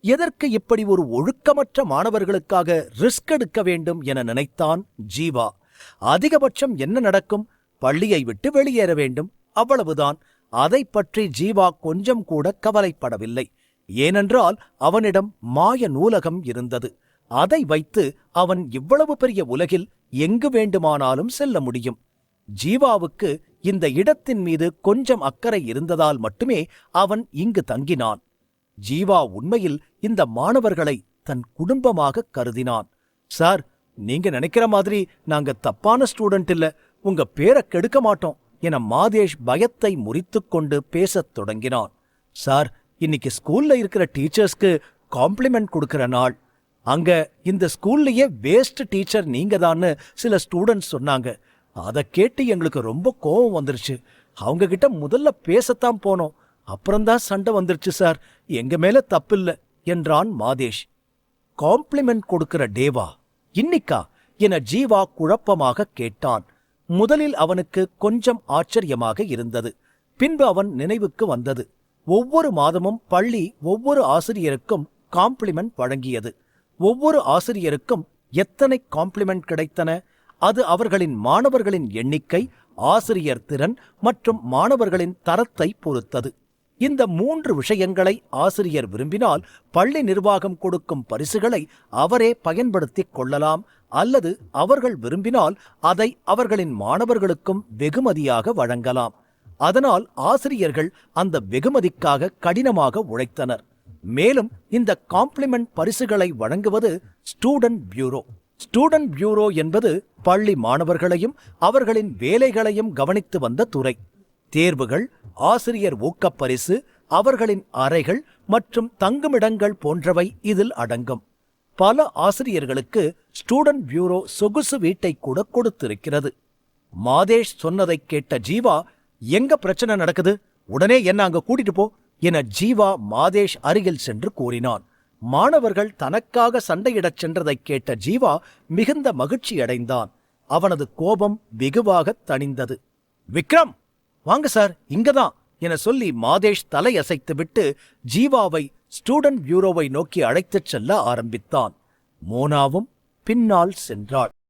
எதற்கு இப்படி ஒரு ஒழுக்கமற்ற மாணவர்களுக்காக ரிஸ்க் எடுக்க வேண்டும் என நினைத்தான் ஜீவா. அதிகபட்சம் என்ன நடக்கும்? பள்ளியை விட்டு வெளியேற வேண்டும், அவ்வளவுதான். அதை பற்றி ஜீவா கொஞ்சம் கூட கவலைப்படவில்லை. ஏனென்றால் அவனிடம் மாய நூலகம் இருந்தது. அதை வைத்து அவன் இவ்வளவு பெரிய உலகில் எங்கு வேண்டுமானாலும் செல்ல முடியும். ஜீவாவுக்கு இந்த இடத்தின் மீது கொஞ்சம் அக்கறை இருந்ததால் மட்டுமே அவன் இங்கு தங்கினான். ஜீவா உண்மையில் இந்த மாணவர்களை தன் குடும்பமாக கருதினான். சார், நீங்க நினைக்கிற மாதிரி நாங்க தப்பான ஸ்டூடெண்ட் இல்ல, உங்க பேரை கெடுக்க மாட்டோம் என மாதேஷ் பயத்தை முறித்துக்கொண்டு பேசத் தொடங்கினான். சார், இன்னைக்கு ஸ்கூல்ல இருக்கிற டீச்சர்ஸ்க்கு காம்ப்ளிமெண்ட் கொடுக்கிற நாள். அங்க இந்த ஸ்கூல்லையே வேஸ்ட் டீச்சர் நீங்க தான்னு சில ஸ்டூடெண்ட்ஸ் சொன்னாங்க. அதை கேட்டு எங்களுக்கு ரொம்ப கோபம் வந்துருச்சு. அவங்க கிட்ட முதல்ல பேசத்தான் போனோம், அப்புறம்தான் சண்டை வந்துருச்சு சார். எங்க மேல தப்பில்ல என்றான் மாதேஷ். காம்ப்ளிமெண்ட் கொடுக்கிற டேவா இன்னிக்கா என ஜீவா குழப்பமாக கேட்டான். முதலில் அவனுக்கு கொஞ்சம் ஆச்சரியமாக இருந்தது. பின்பு அவன் நினைவுக்கு வந்தது. ஒவ்வொரு மாதமும் பள்ளி ஒவ்வொரு ஆசிரியருக்கும் காம்ப்ளிமெண்ட் வழங்கியது. ஒவ்வொரு ஆசிரியருக்கும் எத்தனை காம்ப்ளிமெண்ட் கிடைத்தன? அது அவர்களின் மாணவர்களின் எண்ணிக்கை, ஆசிரியர் திறன் மற்றும் மாணவர்களின் தரத்தை பொறுத்தது. இந்த 3 விஷயங்களை ஆசிரியர் விரும்பினால் பள்ளி நிர்வாகம் கொடுக்கும் பரிசுகளை அவரே பயன்படுத்திக் கொள்ளலாம், அல்லது அவர்கள் விரும்பினால் அதை அவர்களின் மாணவர்களுக்கும் வெகுமதியாக வழங்கலாம். அதனால் ஆசிரியர்கள் அந்த வெகுமதிக்காக கடினமாக உழைத்தனர். மேலும் இந்த காம்ப்ளிமெண்ட் பரிசுகளை வழங்குவது ஸ்டூடெண்ட் பியூரோ. ஸ்டூடெண்ட் பியூரோ என்பது பள்ளி மாணவர்களையும் அவர்களின் வேலைகளையும் கவனித்து வந்த துறை. தேர்வுகள், ஆசிரியர் ஊக்கப்பரிசு, அவர்களின் அறைகள் மற்றும் தங்குமிடங்கள் போன்றவை இதில் அடங்கும். பல ஆசிரியர்களுக்கு ஸ்டூடெண்ட் பியூரோ சொகுசு வீட்டை கூட கொடுத்திருக்கிறது. மாதேஷ் சொன்னதைக் கேட்ட ஜீவா, எங்க பிரச்சனை நடக்குது, உடனே என்ன அங்க கூட்டிட்டு போ என ஜீவா மாதேஷ் அருகில் சென்று கூறினான். மாணவர்கள் தனக்காக சண்டையிடச் சென்றதைக் கேட்ட ஜீவா மிகுந்த மகிழ்ச்சியடைந்தான். அவனது கோபம் வெகுவாக தணிந்தது. விக்ரம், வாங்க சார், இங்கதான் என சொல்லி மாதேஷ் தலையசைத்துவிட்டு ஜீவாவை ஸ்டூடெண்ட் பியூரோவை நோக்கி அழைத்துச் செல்ல ஆரம்பித்தான். மோனாவும் பின்னால் சென்றாள்.